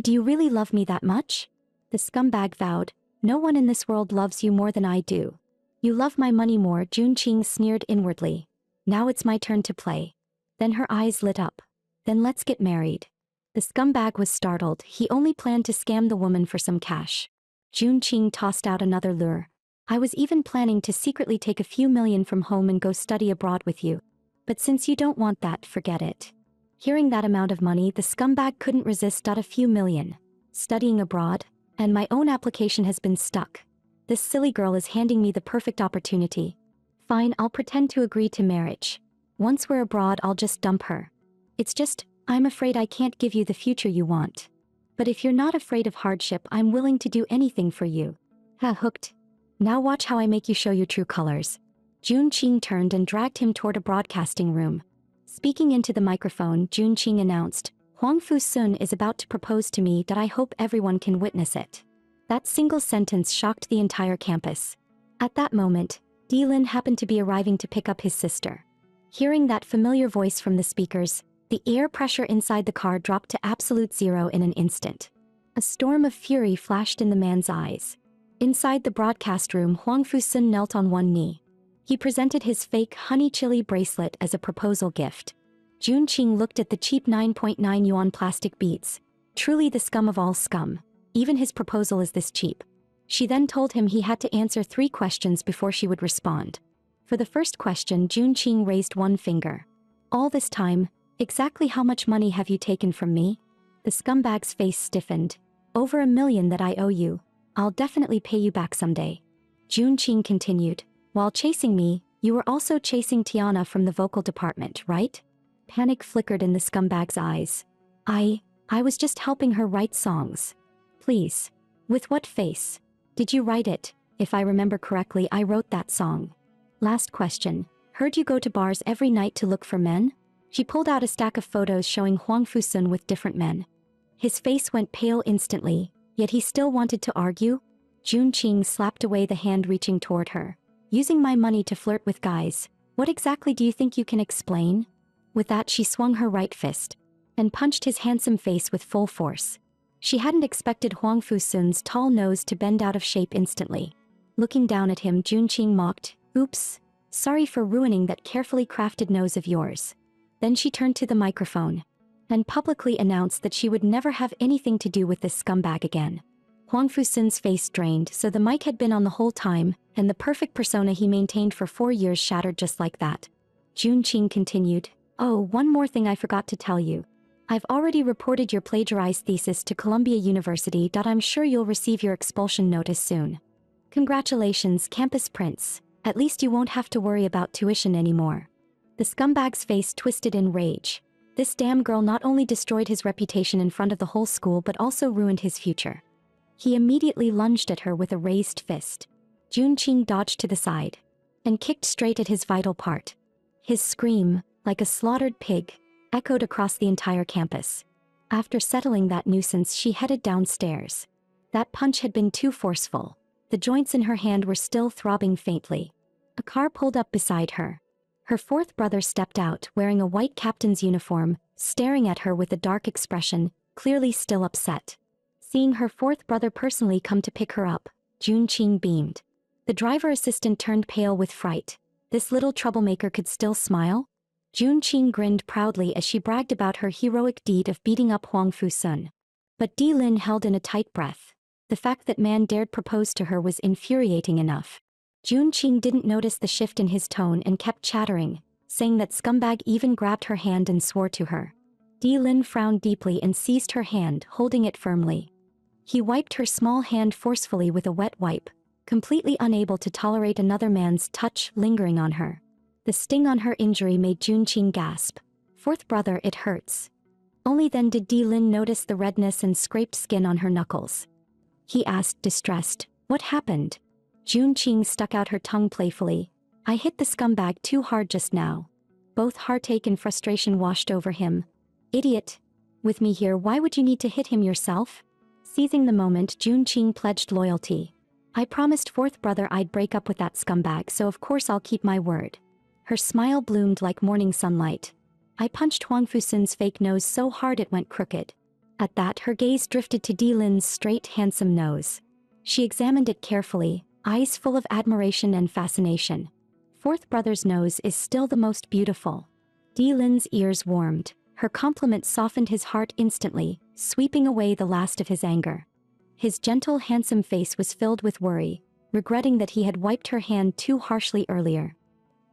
Do you really love me that much? The scumbag vowed. No one in this world loves you more than I do. You love my money more, Junqing sneered inwardly. Now it's my turn to play. Then her eyes lit up. Then let's get married. The scumbag was startled. He only planned to scam the woman for some cash. Junqing tossed out another lure. I was even planning to secretly take a few million from home and go study abroad with you. But since you don't want that, forget it. Hearing that amount of money, the scumbag couldn't resist. A few million. Studying abroad? And my own application has been stuck. This silly girl is handing me the perfect opportunity. Fine, I'll pretend to agree to marriage. Once we're abroad, I'll just dump her. It's just, I'm afraid I can't give you the future you want. But if you're not afraid of hardship, I'm willing to do anything for you. Ha, hooked. Now watch how I make you show your true colors. Jun Qing turned and dragged him toward a broadcasting room. Speaking into the microphone, Jun Qing announced, Huang Fu-sun is about to propose to me. I hope everyone can witness it. That single sentence shocked the entire campus. At that moment, Lin happened to be arriving to pick up his sister. Hearing that familiar voice from the speakers, the air pressure inside the car dropped to absolute zero in an instant. A storm of fury flashed in the man's eyes. Inside the broadcast room, Huang Fu-sun knelt on one knee. He presented his fake honey chili bracelet as a proposal gift. Jun Qing looked at the cheap 9.9 yuan plastic beads. Truly the scum of all scum. Even his proposal is this cheap. She then told him he had to answer 3 questions before she would respond. For the first question, Jun Qing raised one finger. All this time, exactly how much money have you taken from me? The scumbag's face stiffened. Over $1 million that I owe you. I'll definitely pay you back someday. Jun Qing continued. While chasing me, you were also chasing Tiana from the vocal department, right? Panic flickered in the scumbag's eyes. I was just helping her write songs. Please. With what face? Did you write it? If I remember correctly, I wrote that song. Last question. Heard you go to bars every night to look for men? She pulled out a stack of photos showing Huang Fu-sun with different men. His face went pale instantly, yet he still wanted to argue. Jun Qing slapped away the hand reaching toward her. Using my money to flirt with guys. What exactly do you think you can explain? With that, she swung her right fist and punched his handsome face with full force. She hadn't expected Huang Fu-sun's tall nose to bend out of shape instantly. Looking down at him, Jun Qing mocked, "Oops. Sorry for ruining that carefully crafted nose of yours." Then she turned to the microphone and publicly announced that she would never have anything to do with this scumbag again. Huang Fu-sun's face drained, so the mic had been on the whole time, and the perfect persona he maintained for 4 years shattered just like that. Jun Qing continued, "Oh, one more thing I forgot to tell you. I've already reported your plagiarized thesis to Columbia University. I'm sure you'll receive your expulsion notice soon. Congratulations, campus prince. At least you won't have to worry about tuition anymore." The scumbag's face twisted in rage. This damn girl not only destroyed his reputation in front of the whole school but also ruined his future. He immediately lunged at her with a raised fist. Jun Qing dodged to the side and kicked straight at his vital part. His scream, like a slaughtered pig, echoed across the entire campus. After settling that nuisance, she headed downstairs. That punch had been too forceful. The joints in her hand were still throbbing faintly. A car pulled up beside her. Her 4th brother stepped out, wearing a white captain's uniform, staring at her with a dark expression, clearly still upset. Seeing her 4th brother personally come to pick her up, Jun Qing beamed. The driver assistant turned pale with fright. This little troublemaker could still smile? Jun Qing grinned proudly as she bragged about her heroic deed of beating up Huang Fu-sun. But Lin held in a tight breath. The fact that man dared propose to her was infuriating enough. Jun Qing didn't notice the shift in his tone and kept chattering, saying that scumbag even grabbed her hand and swore to her. Lin frowned deeply and seized her hand, holding it firmly. He wiped her small hand forcefully with a wet wipe, completely unable to tolerate another man's touch lingering on her. The sting on her injury made Jun Qing gasp. "4th brother, it hurts." Only then did Lin notice the redness and scraped skin on her knuckles. He asked, distressed, "What happened?" Jun Qing stuck out her tongue playfully. "I hit the scumbag too hard just now." Both heartache and frustration washed over him. "Idiot. With me here, why would you need to hit him yourself?" Seizing the moment, Jun Qing pledged loyalty. "I promised 4th brother I'd break up with that scumbag, so of course I'll keep my word." Her smile bloomed like morning sunlight. "I punched Huang Fu-sun's fake nose so hard it went crooked." At that, her gaze drifted to Lin's straight, handsome nose. She examined it carefully, eyes full of admiration and fascination. 4th brother's nose is still the most beautiful. Lin's ears warmed. Her compliment softened his heart instantly, sweeping away the last of his anger. His gentle, handsome face was filled with worry. regretting that he had wiped her hand too harshly earlier.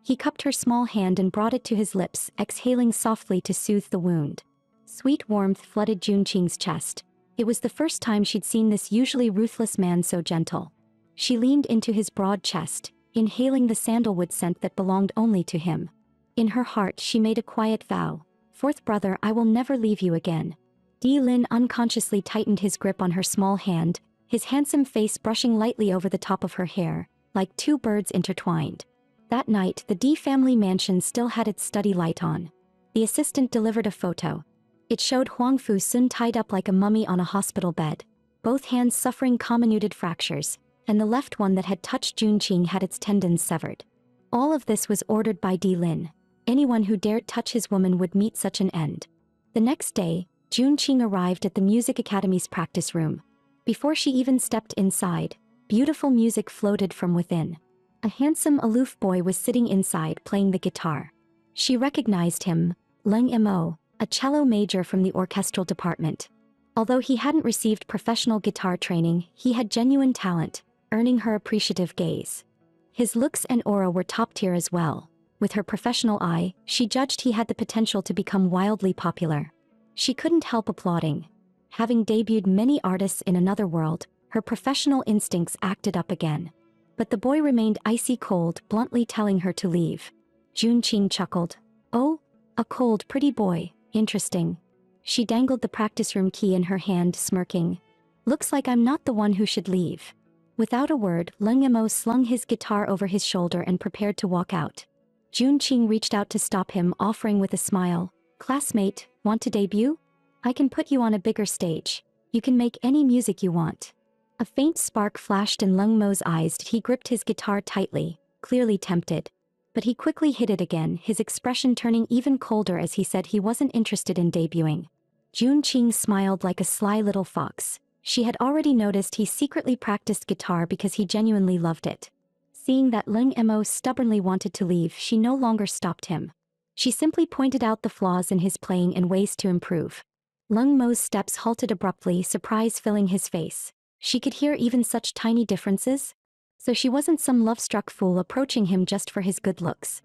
He cupped her small hand and brought it to his lips, exhaling softly to soothe the wound. Sweet warmth flooded Jun Qing's chest. It was the first time she'd seen this usually ruthless man so gentle. She leaned into his broad chest, inhaling the sandalwood scent that belonged only to him. In her heart she made a quiet vow. "Fourth brother, I will never leave you again." Di Lin unconsciously tightened his grip on her small hand, his handsome face brushing lightly over the top of her hair, like two birds intertwined. That night, the Di family mansion still had its study light on. The assistant delivered a photo. It showed Huang Fu Sun tied up like a mummy on a hospital bed, both hands suffering comminuted fractures, and the left one that had touched Jun Qing had its tendons severed. All of this was ordered by Di Lin. Anyone who dared touch his woman would meet such an end. The next day, Jun Qing arrived at the music academy's practice room. Before she even stepped inside, beautiful music floated from within. A handsome, aloof boy was sitting inside playing the guitar. She recognized him, Leng Mo, a cello major from the orchestral department. Although he hadn't received professional guitar training, he had genuine talent, earning her appreciative gaze. His looks and aura were top tier as well. With her professional eye, she judged he had the potential to become wildly popular. She couldn't help applauding. Having debuted many artists in another world, her professional instincts acted up again. But the boy remained icy cold, bluntly telling her to leave. Jun Qing chuckled. "Oh, a cold, pretty boy, interesting." She dangled the practice room key in her hand, smirking. "Looks like I'm not the one who should leave." Without a word, Leng Mo slung his guitar over his shoulder and prepared to walk out. Jun Qing reached out to stop him, offering with a smile, "Classmate, want to debut? I can put you on a bigger stage. You can make any music you want." A faint spark flashed in Leng Mo's eyes. He gripped his guitar tightly, clearly tempted. But he quickly hid it again, his expression turning even colder as he said he wasn't interested in debuting. Jun Qing smiled like a sly little fox. She had already noticed he secretly practiced guitar because he genuinely loved it. Seeing that Leng Mo stubbornly wanted to leave, she no longer stopped him. She simply pointed out the flaws in his playing and ways to improve. Leng Mo's steps halted abruptly, surprise filling his face. She could hear even such tiny differences? So she wasn't some love-struck fool approaching him just for his good looks.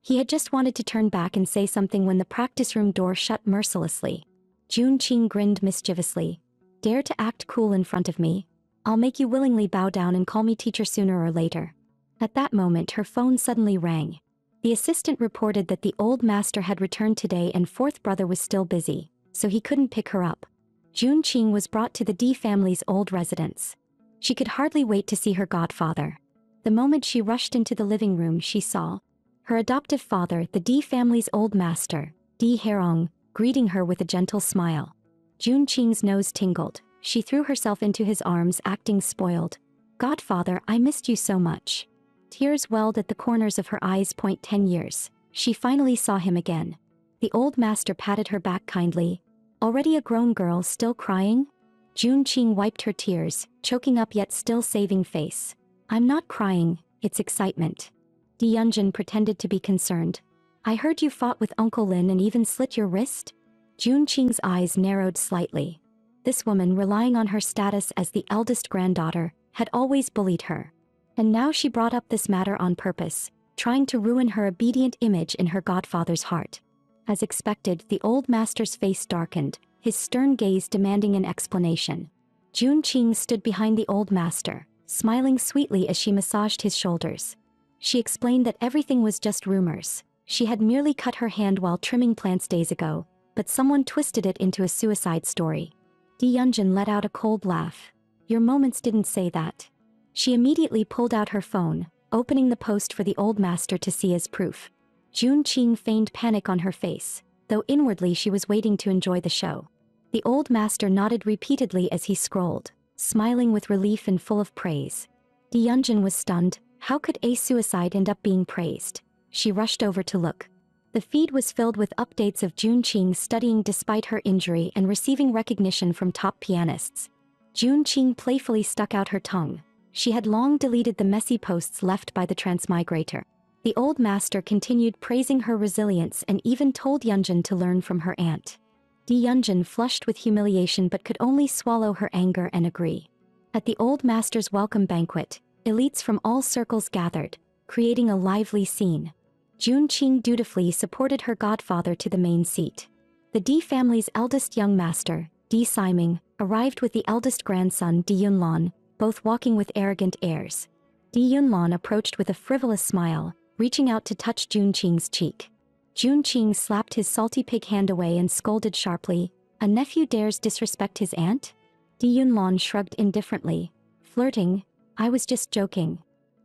He had just wanted to turn back and say something when the practice room door shut mercilessly. Jun Qing grinned mischievously. "Dare to act cool in front of me? I'll make you willingly bow down and call me teacher sooner or later." At that moment her phone suddenly rang. The assistant reported that the old master had returned today and fourth brother was still busy, so he couldn't pick her up. Jun Qing was brought to the Di family's old residence. She could hardly wait to see her godfather. The moment she rushed into the living room, she saw her adoptive father, the Di family's old master, Di Herong, greeting her with a gentle smile. Jun Qing's nose tingled. She threw herself into his arms, acting spoiled. "Godfather, I missed you so much." Tears welled at the corners of her eyes. 10 years. She finally saw him again. The old master patted her back kindly. "Already a grown girl, still crying?" Jun Qing wiped her tears, choking up yet still saving face. "I'm not crying, it's excitement." Di Yunjin pretended to be concerned. "I heard you fought with Uncle Lin and even slit your wrist?" Jun Qing's eyes narrowed slightly. This woman, relying on her status as the eldest granddaughter, had always bullied her. And now she brought up this matter on purpose, trying to ruin her obedient image in her godfather's heart. As expected, the old master's face darkened, his stern gaze demanding an explanation. Jun Qing stood behind the old master, smiling sweetly as she massaged his shoulders. She explained that everything was just rumors. She had merely cut her hand while trimming plants days ago, but someone twisted it into a suicide story. Di Yunjin let out a cold laugh. "Your moments didn't say that." She immediately pulled out her phone, opening the post for the old master to see as proof. Jun Qing feigned panic on her face, though inwardly she was waiting to enjoy the show. The old master nodded repeatedly as he scrolled, smiling with relief and full of praise. Di Yunjin was stunned. How could a suicide end up being praised? She rushed over to look. The feed was filled with updates of Jun Qing studying despite her injury and receiving recognition from top pianists. Jun Qing playfully stuck out her tongue. She had long deleted the messy posts left by the transmigrator. The old master continued praising her resilience and even told Yunjin to learn from her aunt. Di Yunjin flushed with humiliation but could only swallow her anger and agree. At the old master's welcome banquet, Elites from all circles gathered, creating a lively scene. Jun Qing dutifully supported her godfather to the main seat. The Di family's eldest young master, Di Siming, arrived with the eldest grandson Di Yunlan, both walking with arrogant airs. Di Yunlan approached with a frivolous smile, reaching out to touch Jun Qing's cheek. Jun Qing slapped his salty pig hand away and scolded sharply, "A nephew dares disrespect his aunt?" Di Yunlan shrugged indifferently. "Flirting? I was just joking."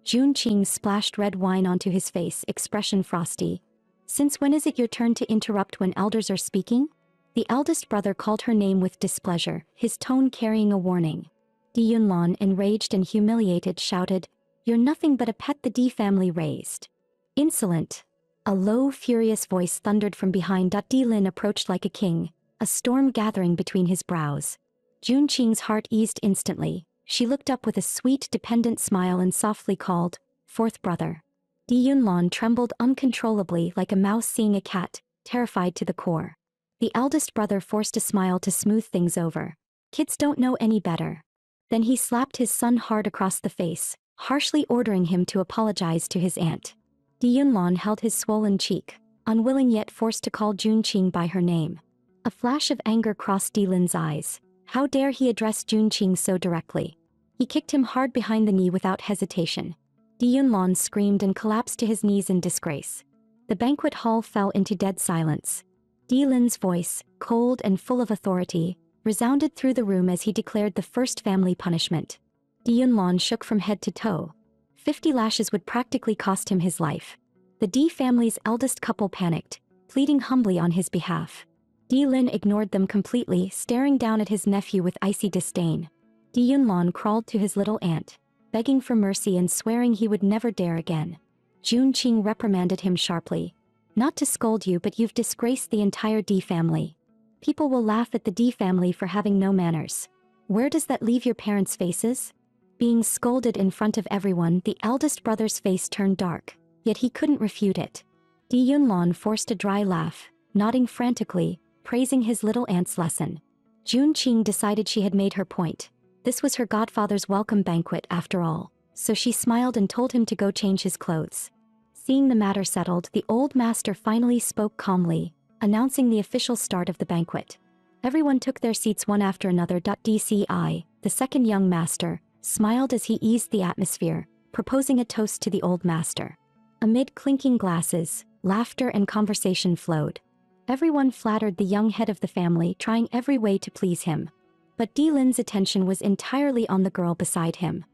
Jun Qing splashed red wine onto his face, expression frosty. "Since when is it your turn to interrupt when elders are speaking?" The eldest brother called her name with displeasure, his tone carrying a warning. Di Yunlan, enraged and humiliated, shouted, "You're nothing but a pet the Di family raised." "Insolent!" A low, furious voice thundered from behind. Di Lin approached like a king, a storm gathering between his brows. Jun Qing's heart eased instantly. She looked up with a sweet, dependent smile and softly called, "Fourth brother." Di Yunlan trembled uncontrollably like a mouse seeing a cat, terrified to the core. The eldest brother forced a smile to smooth things over. "Kids don't know any better." Then he slapped his son hard across the face, harshly ordering him to apologize to his aunt. Di Yunlan held his swollen cheek, unwilling yet forced to call Jun Qing by her name. A flash of anger crossed Di Lin's eyes. How dare he address Jun Qing so directly? He kicked him hard behind the knee without hesitation. Di Yunlan screamed and collapsed to his knees in disgrace. The banquet hall fell into dead silence. Di Lin's voice, cold and full of authority, resounded through the room as he declared the first family punishment. Di Yunlan shook from head to toe. 50 lashes would practically cost him his life. The Di family's eldest couple panicked, pleading humbly on his behalf. Di Lin ignored them completely, staring down at his nephew with icy disdain. Di Yunlan crawled to his little aunt, begging for mercy and swearing he would never dare again. Jun Qing reprimanded him sharply. "Not to scold you, but you've disgraced the entire Di family. People will laugh at the Di family for having no manners. Where does that leave your parents' faces?" Being scolded in front of everyone, the eldest brother's face turned dark, yet he couldn't refute it. Di Yunlan forced a dry laugh, nodding frantically, praising his little aunt's lesson. Jun Qing decided she had made her point. This was her godfather's welcome banquet after all, so she smiled and told him to go change his clothes. Seeing the matter settled, the old master finally spoke calmly, announcing the official start of the banquet. Everyone took their seats one after another. DCI, the second young master, smiled as he eased the atmosphere, proposing a toast to the old master. Amid clinking glasses, laughter and conversation flowed. Everyone flattered the young head of the family, trying every way to please him. But Di Lin's attention was entirely on the girl beside him.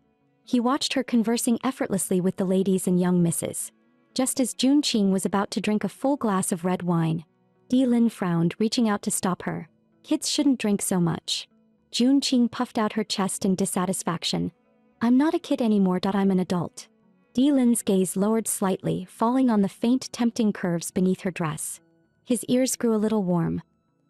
He watched her conversing effortlessly with the ladies and young misses. Just as Jun Qing was about to drink a full glass of red wine, Di Lin frowned, reaching out to stop her. "Kids shouldn't drink so much." Jun Qing puffed out her chest in dissatisfaction. "I'm not a kid anymore. I'm an adult." Di Lin's gaze lowered slightly, falling on the faint, tempting curves beneath her dress. His ears grew a little warm.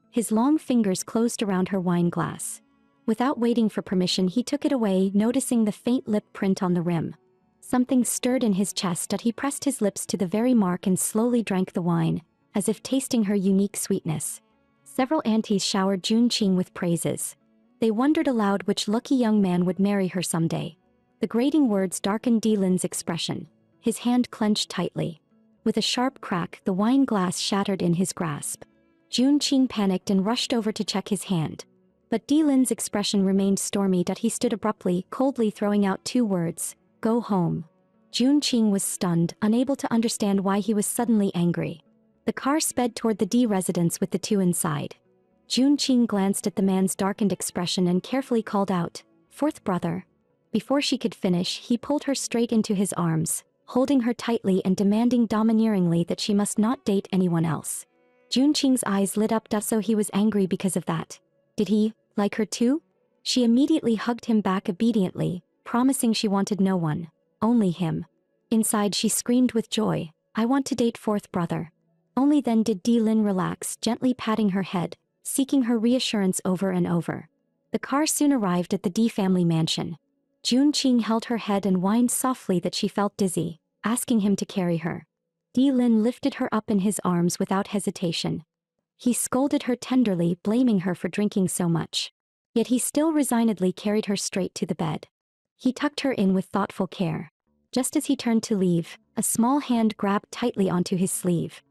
His long fingers closed around her wine glass. Without waiting for permission, he took it away, noticing the faint lip print on the rim. Something stirred in his chest, but he pressed his lips to the very mark and slowly drank the wine, as if tasting her unique sweetness. Several aunties showered Jun Qing with praises. They wondered aloud which lucky young man would marry her someday. The grating words darkened Di Lin's expression. His hand clenched tightly. With a sharp crack, the wine glass shattered in his grasp. Jun Qing panicked and rushed over to check his hand. But Di Lin's expression remained stormy. He stood abruptly, coldly throwing out 2 words, "Go home." Jun Qing was stunned, unable to understand why he was suddenly angry. The car sped toward the Di residence with the 2 inside. Jun Qing glanced at the man's darkened expression and carefully called out, "Fourth brother." Before she could finish, he pulled her straight into his arms, holding her tightly and demanding domineeringly that she must not date anyone else. Jun Qing's eyes lit up. So he was angry because of that. Did he like her too? She immediately hugged him back obediently, promising she wanted no one, only him. Inside she screamed with joy, "I want to date fourth brother." Only then did Di Lin relax, gently patting her head, seeking her reassurance over and over. The car soon arrived at the Di family mansion. Jun Qing held her head and whined softly that she felt dizzy, asking him to carry her. Di Lin lifted her up in his arms without hesitation. He scolded her tenderly, blaming her for drinking so much. Yet he still resignedly carried her straight to the bed. He tucked her in with thoughtful care. Just as he turned to leave, a small hand grabbed tightly onto his sleeve.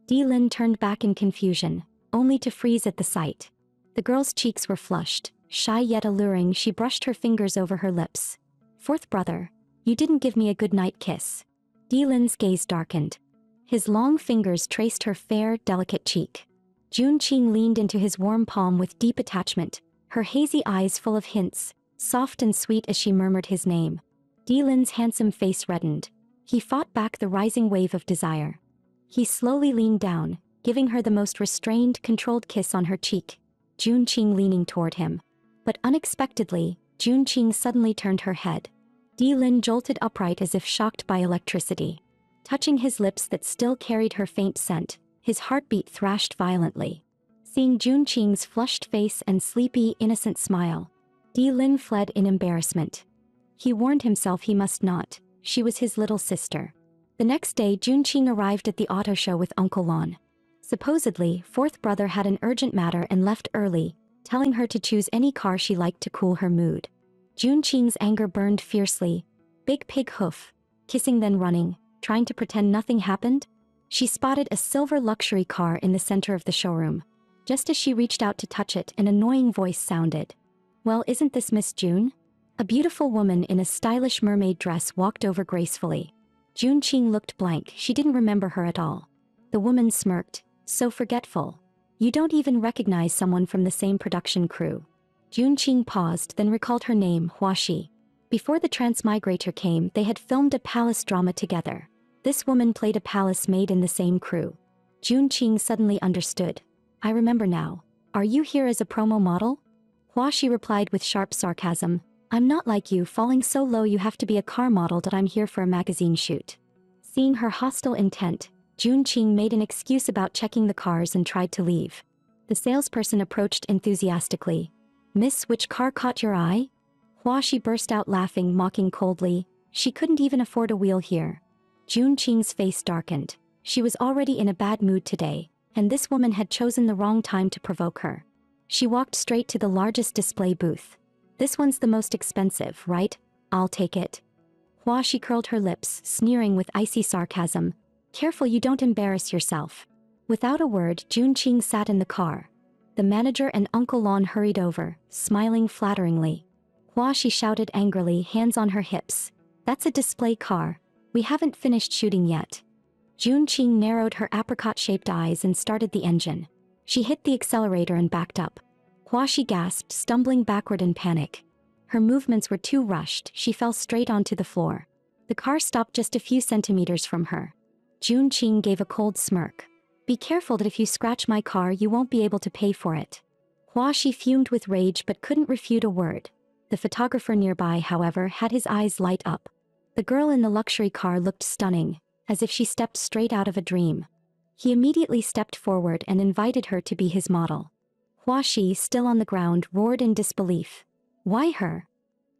Lin turned back in confusion, only to freeze at the sight. The girl's cheeks were flushed. Shy yet alluring, she brushed her fingers over her lips. "Fourth brother, you didn't give me a goodnight kiss." Lin's gaze darkened. His long fingers traced her fair, delicate cheek. Jun Qing leaned into his warm palm with deep attachment, her hazy eyes full of hints, soft and sweet as she murmured his name. Lin's handsome face reddened. He fought back the rising wave of desire. He slowly leaned down, giving her the most restrained, controlled kiss on her cheek, Jun Qing leaning toward him. But unexpectedly, Jun Qing suddenly turned her head. Lin jolted upright as if shocked by electricity. Touching his lips that still carried her faint scent, his heartbeat thrashed violently. Seeing Jun Qing's flushed face and sleepy, innocent smile, Lin fled in embarrassment. He warned himself he must not. She was his little sister. The next day, Jun Qing arrived at the auto show with Uncle Lon. Supposedly, fourth brother had an urgent matter and left early, telling her to choose any car she liked to cool her mood. Jun Qing's anger burned fiercely. Big pig hoof. Kissing then running, trying to pretend nothing happened? She spotted a silver luxury car in the center of the showroom. Just as she reached out to touch it, an annoying voice sounded. "Well, isn't this Miss June?" A beautiful woman in a stylish mermaid dress walked over gracefully. Jun Qing looked blank. She didn't remember her at all. The woman smirked. "So forgetful. You don't even recognize someone from the same production crew." Jun Qing paused, then recalled her name, Huaxi. Before the Transmigrator came, they had filmed a palace drama together. This woman played a palace maid in the same crew. Jun Qing suddenly understood. "I remember now. Are you here as a promo model?" Huaxi replied with sharp sarcasm. "I'm not like you, falling so low you have to be a car model. That I'm here for a magazine shoot." Seeing her hostile intent, Jun Qing made an excuse about checking the cars and tried to leave. The salesperson approached enthusiastically. "Miss, which car caught your eye?" Huaxi burst out laughing, mocking coldly. She couldn't even afford a wheel here. Jun Qing's face darkened. She was already in a bad mood today, and this woman had chosen the wrong time to provoke her. She walked straight to the largest display booth. "This one's the most expensive, right? I'll take it." Huaxi curled her lips, sneering with icy sarcasm. "Careful you don't embarrass yourself." Without a word, Jun Qing sat in the car. The manager and Uncle Lon hurried over, smiling flatteringly. Huaxi shouted angrily, hands on her hips. "That's a display car. We haven't finished shooting yet." Jun Qing narrowed her apricot-shaped eyes and started the engine. She hit the accelerator and backed up. Huaxi gasped, stumbling backward in panic. Her movements were too rushed. She fell straight onto the floor. The car stopped just a few centimeters from her. Jun Qing gave a cold smirk. "Be careful that if you scratch my car you won't be able to pay for it." Huaxi fumed with rage but couldn't refute a word. The photographer nearby, however, had his eyes light up. The girl in the luxury car looked stunning, as if she stepped straight out of a dream. He immediately stepped forward and invited her to be his model. Huaxi, still on the ground, roared in disbelief. "Why her?"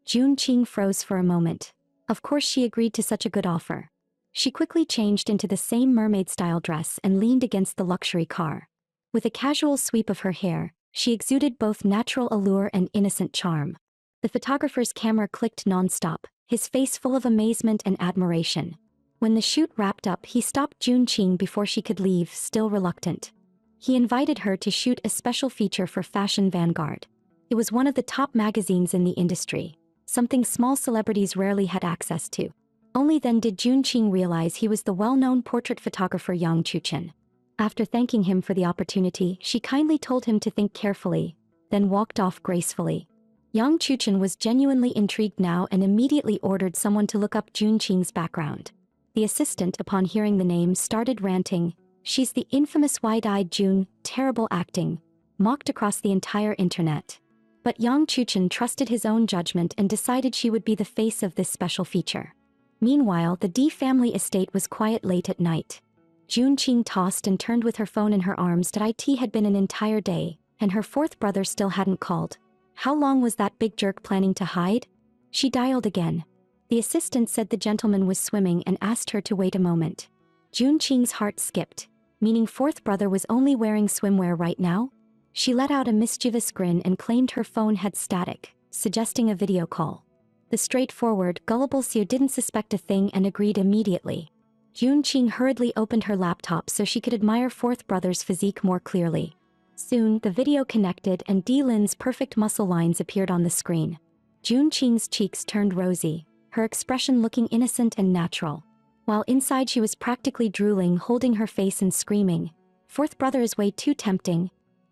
Jun Qing froze for a moment. Of course she agreed to such a good offer. She quickly changed into the same mermaid-style dress and leaned against the luxury car. With a casual sweep of her hair, she exuded both natural allure and innocent charm. The photographer's camera clicked non-stop, his face full of amazement and admiration. When the shoot wrapped up, he stopped Jun Qing before she could leave, still reluctant. He invited her to shoot a special feature for Fashion Vanguard. It was one of the top magazines in the industry, something small celebrities rarely had access to. Only then did Jun Qing realize he was the well-known portrait photographer Yang Chuchen. After thanking him for the opportunity, she kindly told him to think carefully, then walked off gracefully. Yang Chuchen was genuinely intrigued now and immediately ordered someone to look up Jun Qing's background. The assistant, upon hearing the name, started ranting. "She's the infamous wide-eyed June, terrible acting," mocked across the entire internet. But Yang Chuchen trusted his own judgment and decided she would be the face of this special feature. Meanwhile, the D family estate was quiet late at night. Jun Qing tossed and turned with her phone in her arms. It had been an entire day, and her fourth brother still hadn't called. How long was that big jerk planning to hide? She dialed again. The assistant said the gentleman was swimming and asked her to wait a moment. Jun Qing's heart skipped, meaning fourth brother was only wearing swimwear right now? She let out a mischievous grin and claimed her phone had static, suggesting a video call. The straightforward, gullible Seo didn't suspect a thing and agreed immediately. Jun Qing hurriedly opened her laptop so she could admire fourth brother's physique more clearly. Soon, the video connected and Di Lin's perfect muscle lines appeared on the screen. Jun Qing's cheeks turned rosy, her expression looking innocent and natural. While inside she was practically drooling, holding her face and screaming, "Fourth brother is way too tempting."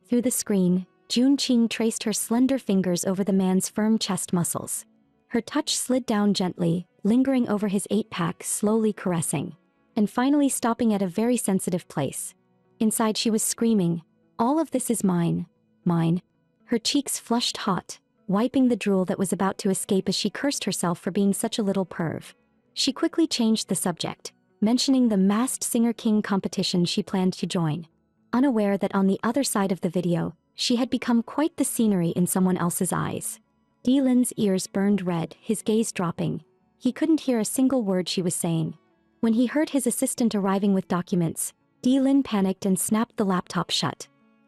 Through the screen, Jun Qing traced her slender fingers over the man's firm chest muscles. Her touch slid down gently, lingering over his 8-pack, slowly caressing, and finally stopping at a very sensitive place. Inside she was screaming, "All of this is mine, mine." Her cheeks flushed hot, wiping the drool that was about to escape as she cursed herself for being such a little perv. She quickly changed the subject, mentioning the Masked Singer King competition she planned to join, unaware that on the other side of the video, she had become quite the scenery in someone else's eyes. Di Lin's ears burned red, his gaze dropping. He couldn't hear a single word she was saying. When he heard his assistant arriving with documents, Di Lin panicked and snapped the laptop shut.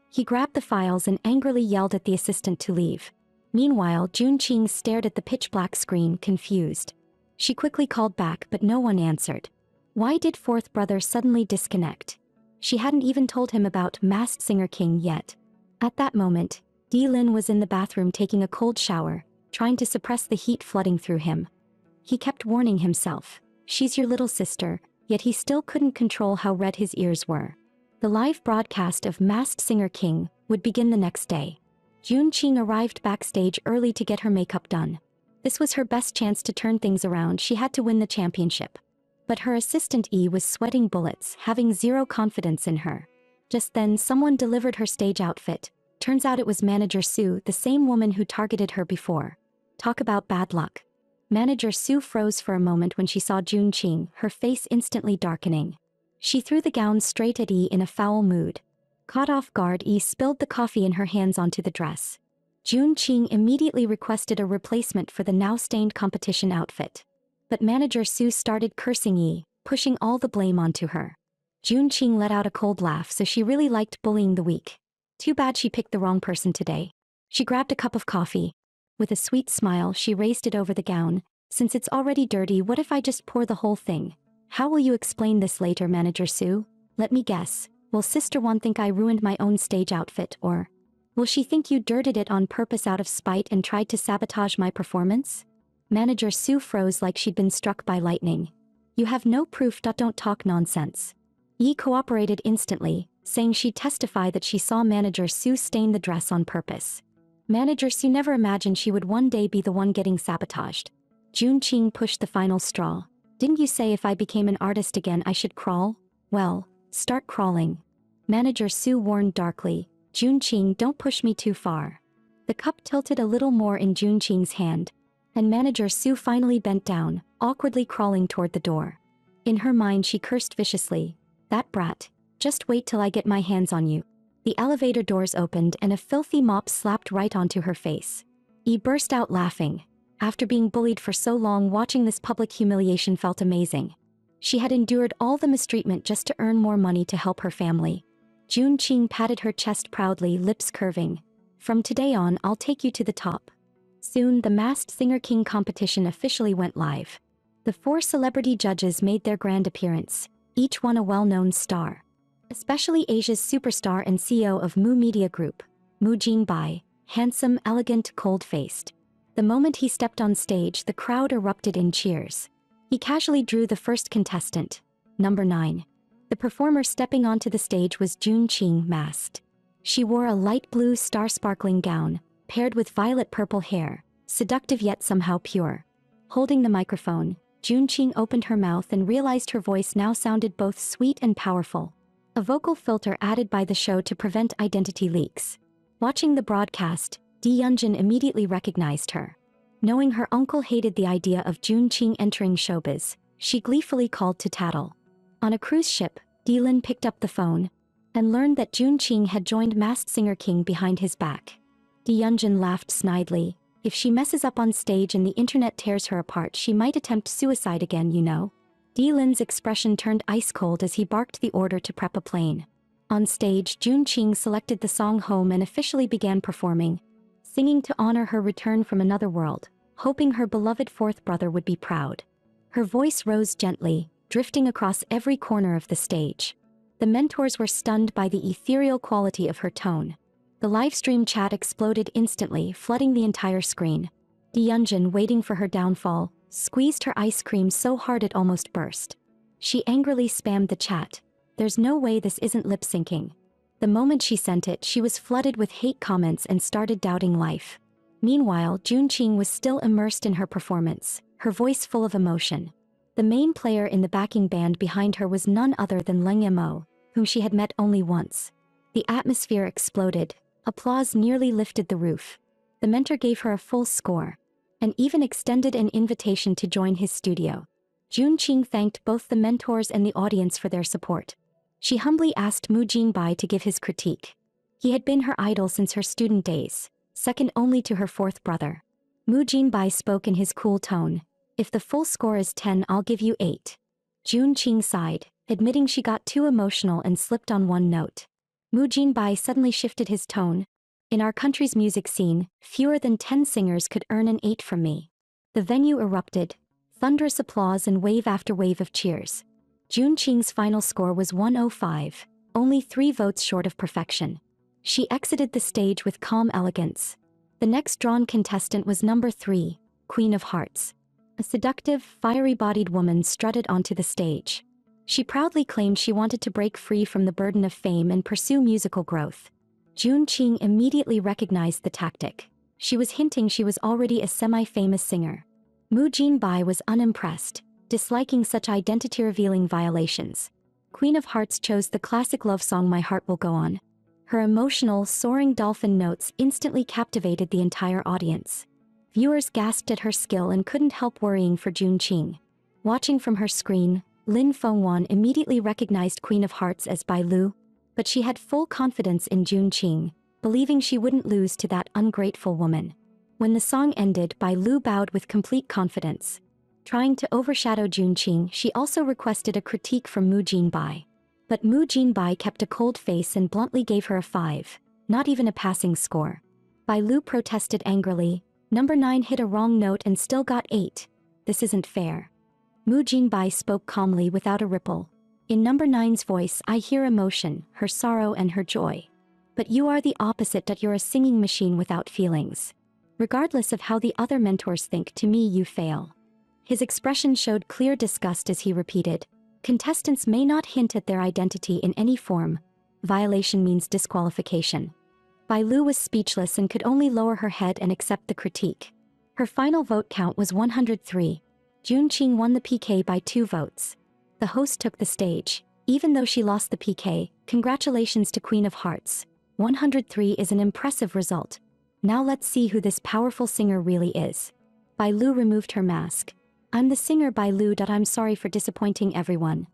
He grabbed the files and angrily yelled at the assistant to leave. Meanwhile, Jun Qing stared at the pitch-black screen, confused. She quickly called back, but no one answered. Why did fourth brother suddenly disconnect? She hadn't even told him about Masked Singer King yet. At that moment, Di Lin was in the bathroom taking a cold shower, trying to suppress the heat flooding through him. He kept warning himself, "She's your little sister," yet he still couldn't control how red his ears were. The live broadcast of Masked Singer King would begin the next day. Jun Qing arrived backstage early to get her makeup done. This was her best chance to turn things around. She had to win the championship. But her assistant E was sweating bullets, having zero confidence in her. Just then, someone delivered her stage outfit. Turns out it was Manager Sue, the same woman who targeted her before. Talk about bad luck. Manager Sue froze for a moment when she saw Jun Qing, her face instantly darkening. She threw the gown straight at E in a foul mood. Caught off guard, E spilled the coffee in her hands onto the dress. Jun Qing immediately requested a replacement for the now-stained competition outfit. But Manager Sue started cursing E, pushing all the blame onto her. Jun Qing let out a cold laugh, so she really liked bullying the weak. Too bad she picked the wrong person today. She grabbed a cup of coffee. With a sweet smile, she raised it over the gown. "Since it's already dirty, what if I just pour the whole thing?" "How will you explain this later, Manager Sue? Let me guess. Will Sister One think I ruined my own stage outfit, or will she think you dirted it on purpose out of spite and tried to sabotage my performance?" Manager Sue froze like she'd been struck by lightning. "You have no proof. Don't talk nonsense." Yi cooperated instantly, saying she'd testify that she saw Manager Sue stain the dress on purpose. Manager Sue never imagined she would one day be the one getting sabotaged. Jun Qing pushed the final straw. "Didn't you say if I became an artist again I should crawl? Well, start crawling." Manager Sue warned darkly, "Jun Qing, don't push me too far." The cup tilted a little more in Jun Qing's hand, and Manager Sue finally bent down, awkwardly crawling toward the door. In her mind she cursed viciously, "That brat, just wait till I get my hands on you." The elevator doors opened and a filthy mop slapped right onto her face. E burst out laughing. After being bullied for so long, watching this public humiliation felt amazing. She had endured all the mistreatment just to earn more money to help her family. Jun Qing patted her chest proudly, lips curving. "From today on, I'll take you to the top." Soon, the Masked Singer King competition officially went live. The 4 celebrity judges made their grand appearance, each one a well-known star. Especially Asia's superstar and CEO of Mu Media Group, Mu Jingbai, handsome, elegant, cold-faced. The moment he stepped on stage, the crowd erupted in cheers. He casually drew the first contestant, number 9. The performer stepping onto the stage was Jun Qing, masked. She wore a light blue star-sparkling gown, paired with violet-purple hair, seductive yet somehow pure. Holding the microphone, Jun Qing opened her mouth and realized her voice now sounded both sweet and powerful. A vocal filter added by the show to prevent identity leaks. Watching the broadcast, Di Yunjin immediately recognized her. Knowing her uncle hated the idea of Jun Qing entering showbiz, she gleefully called to tattle. On a cruise ship, Di Lin picked up the phone and learned that Jun Qing had joined Masked Singer King behind his back. Di Yunjin laughed snidely. "If she messes up on stage and the internet tears her apart, she might attempt suicide again, you know." Di Lin's expression turned ice cold as he barked the order to prep a plane. On stage, Jun Qing selected the song Home and officially began performing, singing to honor her return from another world. hoping her beloved fourth brother would be proud. Her voice rose gently, drifting across every corner of the stage. The mentors were stunned by the ethereal quality of her tone. The livestream chat exploded instantly, flooding the entire screen. Yeonjun, waiting for her downfall, squeezed her ice cream so hard it almost burst. She angrily spammed the chat. There's no way this isn't lip-syncing. The moment she sent it, she was flooded with hate comments and started doubting life. Meanwhile, Junqing was still immersed in her performance, her voice full of emotion. The main player in the backing band behind her was none other than Leng Yamo, whom she had met only once. The atmosphere exploded. Applause nearly lifted the roof. The mentor gave her a full score, and even extended an invitation to join his studio. Junqing thanked both the mentors and the audience for their support. She humbly asked Mu Jinbai to give his critique. He had been her idol since her student days, second only to her fourth brother. Mu Jinbai spoke in his cool tone. If the full score is 10, I'll give you 8. Junqing sighed, admitting she got too emotional and slipped on one note. Mu Jinbai suddenly shifted his tone. In our country's music scene, fewer than 10 singers could earn an 8 from me. The venue erupted, thunderous applause and wave after wave of cheers. Junqing's final score was 105, only 3 votes short of perfection. She exited the stage with calm elegance. The next drawn contestant was number 3, Queen of Hearts. A seductive, fiery-bodied woman strutted onto the stage. She proudly claimed she wanted to break free from the burden of fame and pursue musical growth. Junqing immediately recognized the tactic. She was hinting she was already a semi-famous singer. Mu Jinbai was unimpressed, disliking such identity-revealing violations. Queen of Hearts chose the classic love song My Heart Will Go On. Her emotional, soaring dolphin notes instantly captivated the entire audience. Viewers gasped at her skill and couldn't help worrying for Junqing. Watching from her screen, Lin Fengwan immediately recognized Queen of Hearts as Bai Lu, but she had full confidence in Junqing, believing she wouldn't lose to that ungrateful woman. When the song ended, Bai Lu bowed with complete confidence. Trying to overshadow Junqing, she also requested a critique from Mu Jinbai. But Mu Jinbai kept a cold face and bluntly gave her a 5, not even a passing score. Bai Lu protested angrily. Number 9 hit a wrong note and still got 8. This isn't fair. Mu Jinbai spoke calmly without a ripple. In number 9's voice, I hear emotion, her sorrow and her joy. But you are the opposite, that you're a singing machine without feelings. Regardless of how the other mentors think, to me you fail. His expression showed clear disgust as he repeated, contestants may not hint at their identity in any form. Violation means disqualification. Bai Lu was speechless and could only lower her head and accept the critique. Her final vote count was 103. Junqing won the PK by 2 votes. The host took the stage. Even though she lost the PK, congratulations to Queen of Hearts. 103 is an impressive result. Now let's see who this powerful singer really is. Bai Lu removed her mask. I'm the singer Bai Lu. I'm sorry for disappointing everyone.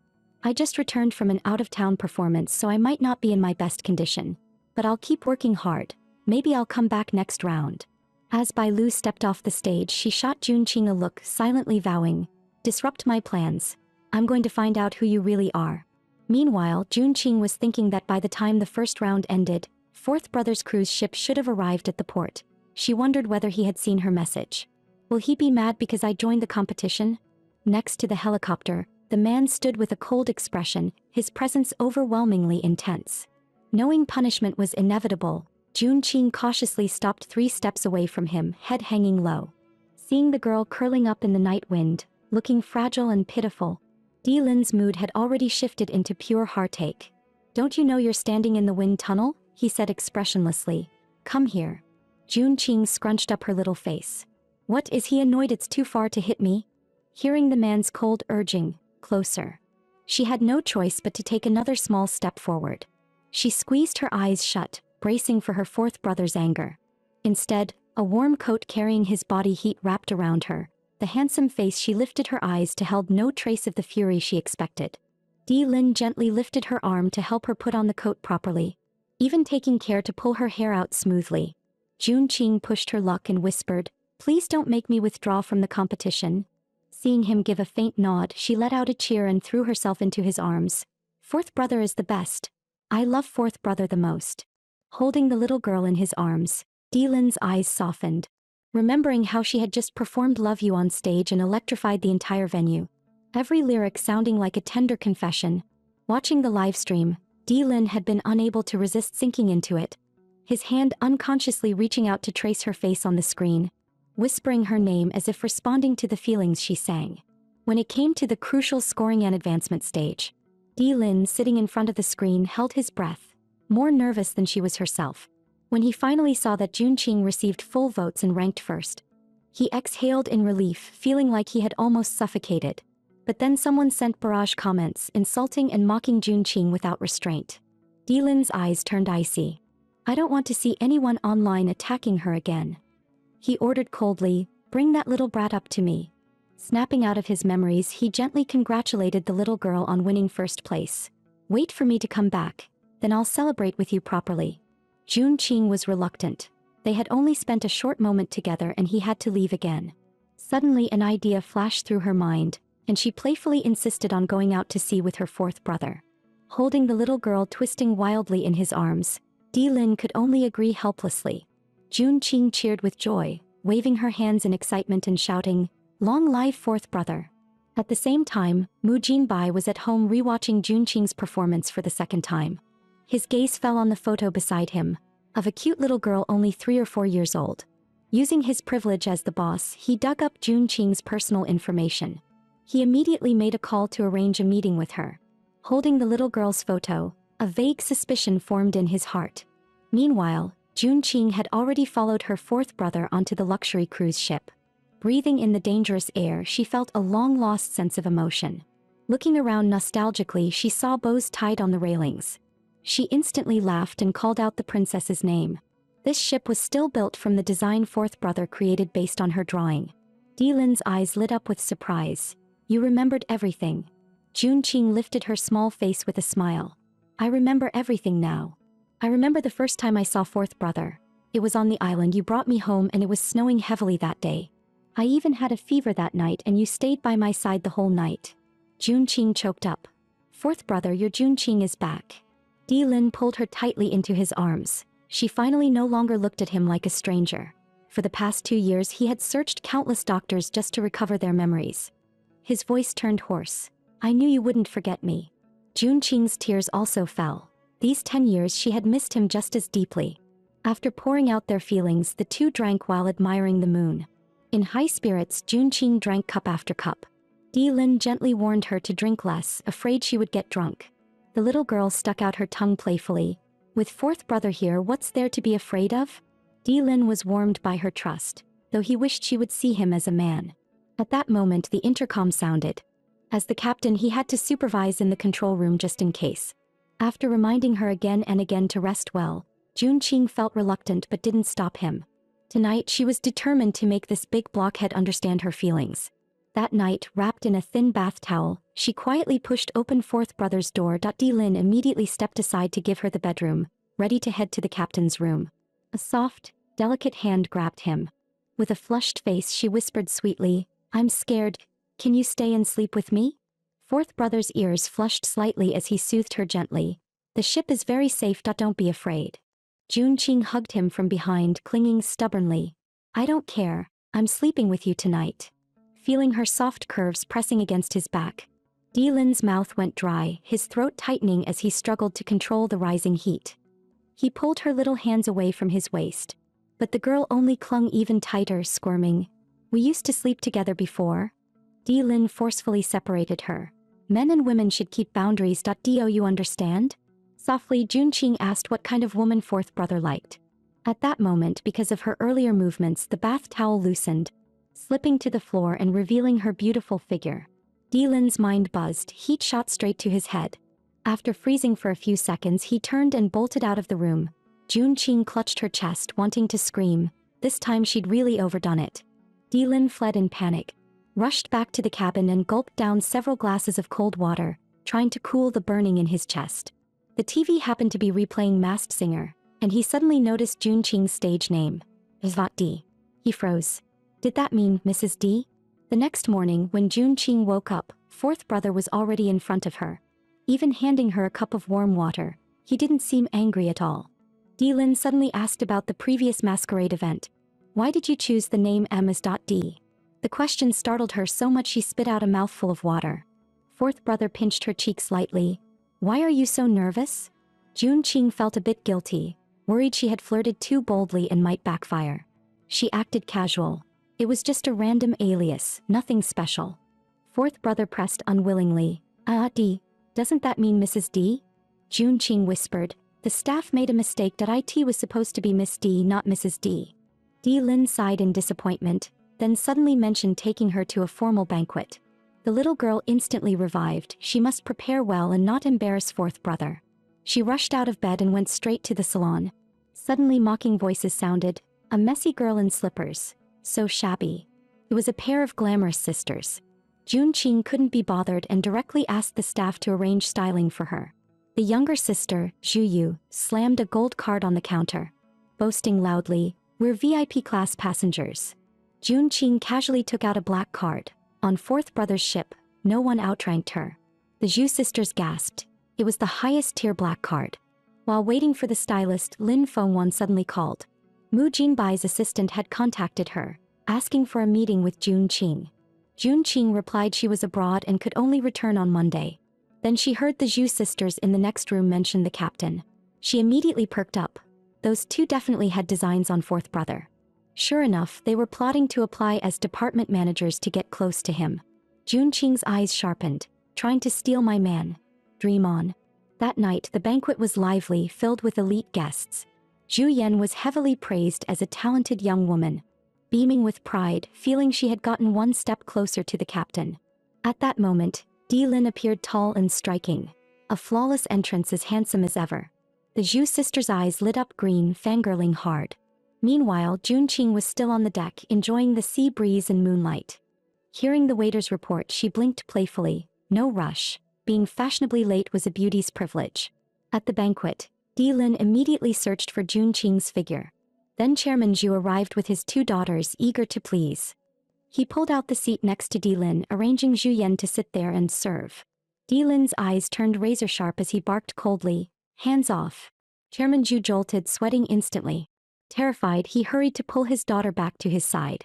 I just returned from an out-of-town performance, so I might not be in my best condition. But I'll keep working hard. Maybe I'll come back next round. As Bai Lu stepped off the stage, she shot Junqing a look, silently vowing, disrupt my plans. I'm going to find out who you really are. Meanwhile, Junqing was thinking that by the time the first round ended, Fourth Brother's cruise ship should have arrived at the port. She wondered whether he had seen her message. Will he be mad because I joined the competition? Next to the helicopter, the man stood with a cold expression, his presence overwhelmingly intense. Knowing punishment was inevitable, Junqing cautiously stopped 3 steps away from him, head hanging low. Seeing the girl curling up in the night wind, looking fragile and pitiful, Di Lin's mood had already shifted into pure heartache. Don't you know you're standing in the wind tunnel? He said expressionlessly. Come here. Junqing scrunched up her little face. What, is he annoyed it's too far to hit me? Hearing the man's cold urging, closer. She had no choice but to take another small step forward. She squeezed her eyes shut, bracing for her fourth brother's anger. Instead, a warm coat carrying his body heat wrapped around her. The handsome face she lifted her eyes to held no trace of the fury she expected. Di Lin gently lifted her arm to help her put on the coat properly, even taking care to pull her hair out smoothly. Junqing pushed her luck and whispered, please don't make me withdraw from the competition. Seeing him give a faint nod, she let out a cheer and threw herself into his arms. Fourth brother is the best. I love fourth brother the most. Holding the little girl in his arms, Di Lin's eyes softened. remembering how she had just performed Love You on stage and electrified the entire venue. Every lyric sounding like a tender confession. Watching the live stream, D-Lin had been unable to resist sinking into it, his hand unconsciously reaching out to trace her face on the screen, whispering her name as if responding to the feelings she sang. When it came to the crucial scoring and advancement stage, D-Lin, sitting in front of the screen, held his breath, more nervous than she was herself. When he finally saw that Jun Qing received full votes and ranked first, he exhaled in relief, feeling like he had almost suffocated. But then someone sent barrage comments, insulting and mocking Jun Qing without restraint. D-Lin's eyes turned icy. "I don't want to see anyone online attacking her again," he ordered coldly. "Bring that little brat up to me." Snapping out of his memories, he gently congratulated the little girl on winning first place. "Wait for me to come back, then I'll celebrate with you properly." Jun Qing was reluctant. They had only spent a short moment together and he had to leave again. Suddenly an idea flashed through her mind, and she playfully insisted on going out to sea with her fourth brother. Holding the little girl twisting wildly in his arms, D-Lin could only agree helplessly. Jun Qing cheered with joy, waving her hands in excitement and shouting, "Long live fourth brother." At the same time, Mu Jinbai was at home rewatching Jun Qing's performance for the second time. His gaze fell on the photo beside him, of a cute little girl only 3 or 4 years old. Using his privilege as the boss, he dug up Jun Qing's personal information. He immediately made a call to arrange a meeting with her. Holding the little girl's photo, a vague suspicion formed in his heart. Meanwhile, Jun Qing had already followed her fourth brother onto the luxury cruise ship. Breathing in the dangerous air, she felt a long-lost sense of emotion. Looking around nostalgically, she saw bows tied on the railings. She instantly laughed and called out the princess's name. This ship was still built from the design fourth brother created based on her drawing. D-Lin's eyes lit up with surprise. "You remembered everything." Jun Qing lifted her small face with a smile. "I remember everything now. I remember the first time I saw fourth brother. It was on the island you brought me home and it was snowing heavily that day. I even had a fever that night and you stayed by my side the whole night." Jun Qing choked up. "Fourth brother, your Jun Qing is back." D-Lin pulled her tightly into his arms. She finally no longer looked at him like a stranger. For the past 2 years he had searched countless doctors just to recover their memories. His voice turned hoarse. "I knew you wouldn't forget me." Jun Qing's tears also fell. These 10 years she had missed him just as deeply. After pouring out their feelings, the two drank while admiring the moon. In high spirits, Jun Qing drank cup after cup. D-Lin gently warned her to drink less, afraid she would get drunk. The little girl stuck out her tongue playfully. "With fourth brother here, what's there to be afraid of?" D-Lin was warmed by her trust, though he wished she would see him as a man. At that moment the intercom sounded. As the captain, he had to supervise in the control room just in case. After reminding her again and again to rest well, Jun Qing felt reluctant but didn't stop him. Tonight she was determined to make this big blockhead understand her feelings. That night, wrapped in a thin bath towel, she quietly pushed open fourth brother's door. D-Lin immediately stepped aside to give her the bedroom, ready to head to the captain's room. A soft, delicate hand grabbed him. With a flushed face she whispered sweetly, "I'm scared. Can you stay and sleep with me?" Fourth brother's ears flushed slightly as he soothed her gently. "The ship is very safe. Don't be afraid." Jun Qing hugged him from behind, clinging stubbornly. "I don't care. I'm sleeping with you tonight." Feeling her soft curves pressing against his back, D-Lin's mouth went dry, his throat tightening as he struggled to control the rising heat. He pulled her little hands away from his waist, but the girl only clung even tighter, squirming. "We used to sleep together before." D-Lin forcefully separated her. "Men and women should keep boundaries. Do you understand?" Softly, Jun Qing asked what kind of woman fourth brother liked. At that moment, because of her earlier movements, the bath towel loosened, slipping to the floor and revealing her beautiful figure. D-Lin's mind buzzed, heat shot straight to his head. After freezing for a few seconds, he turned and bolted out of the room. Jun Qing clutched her chest, wanting to scream. This time she'd really overdone it. D-Lin fled in panic, rushed back to the cabin and gulped down several glasses of cold water, trying to cool the burning in his chest. The TV happened to be replaying Masked Singer, and he suddenly noticed Jun Qing's stage name. Isvat D. He froze. Did that mean Mrs. D? The next morning, when Jun Qing woke up, fourth brother was already in front of her. Even handing her a cup of warm water, he didn't seem angry at all. D-Lin suddenly asked about the previous masquerade event. Why did you choose the name M.S.D? The question startled her so much she spit out a mouthful of water. Fourth brother pinched her cheeks lightly. Why are you so nervous? Jun Qing felt a bit guilty, worried she had flirted too boldly and might backfire. She acted casual. It was just a random alias, nothing special. Fourth brother pressed unwillingly. D. Doesn't that mean Mrs. D? Jun Qing whispered. The staff made a mistake that IT was supposed to be Miss D, not Mrs. D. D. Lin sighed in disappointment, then suddenly mentioned taking her to a formal banquet. The little girl instantly revived. She must prepare well and not embarrass fourth brother. She rushed out of bed and went straight to the salon. Suddenly mocking voices sounded. A messy girl in slippers. So shabby. It was a pair of glamorous sisters. Jun Qing couldn't be bothered and directly asked the staff to arrange styling for her. The younger sister, Zhu Yu, slammed a gold card on the counter. Boasting loudly, "We're VIP class passengers." Jun Qing casually took out a black card. On fourth brother's ship, no one outranked her. The Zhu sisters gasped. It was the highest tier black card. While waiting for the stylist, Lin Fengwan suddenly called. Mu Jinbai's assistant had contacted her, asking for a meeting with Jun Qing. Jun Qing replied she was abroad and could only return on Monday. Then she heard the Zhu sisters in the next room mention the captain. She immediately perked up. Those two definitely had designs on fourth brother. Sure enough, they were plotting to apply as department managers to get close to him. Jun Qing's eyes sharpened. Trying to steal my man. Dream on. That night, the banquet was lively, filled with elite guests. Zhu Yan was heavily praised as a talented young woman. Beaming with pride, feeling she had gotten one step closer to the captain. At that moment, Di Lin appeared tall and striking. A flawless entrance as handsome as ever. The Zhu sisters' eyes lit up green, fangirling hard. Meanwhile, Jun Qing was still on the deck, enjoying the sea breeze and moonlight. Hearing the waiter's report, she blinked playfully. No rush. Being fashionably late was a beauty's privilege. At the banquet, Di Lin immediately searched for Jun Qing's figure. Then Chairman Zhu arrived with his two daughters, eager to please. He pulled out the seat next to Di Lin, arranging Zhu Yan to sit there and serve. Di Lin's eyes turned razor-sharp as he barked coldly. Hands off. Chairman Zhu jolted, sweating instantly. Terrified, he hurried to pull his daughter back to his side.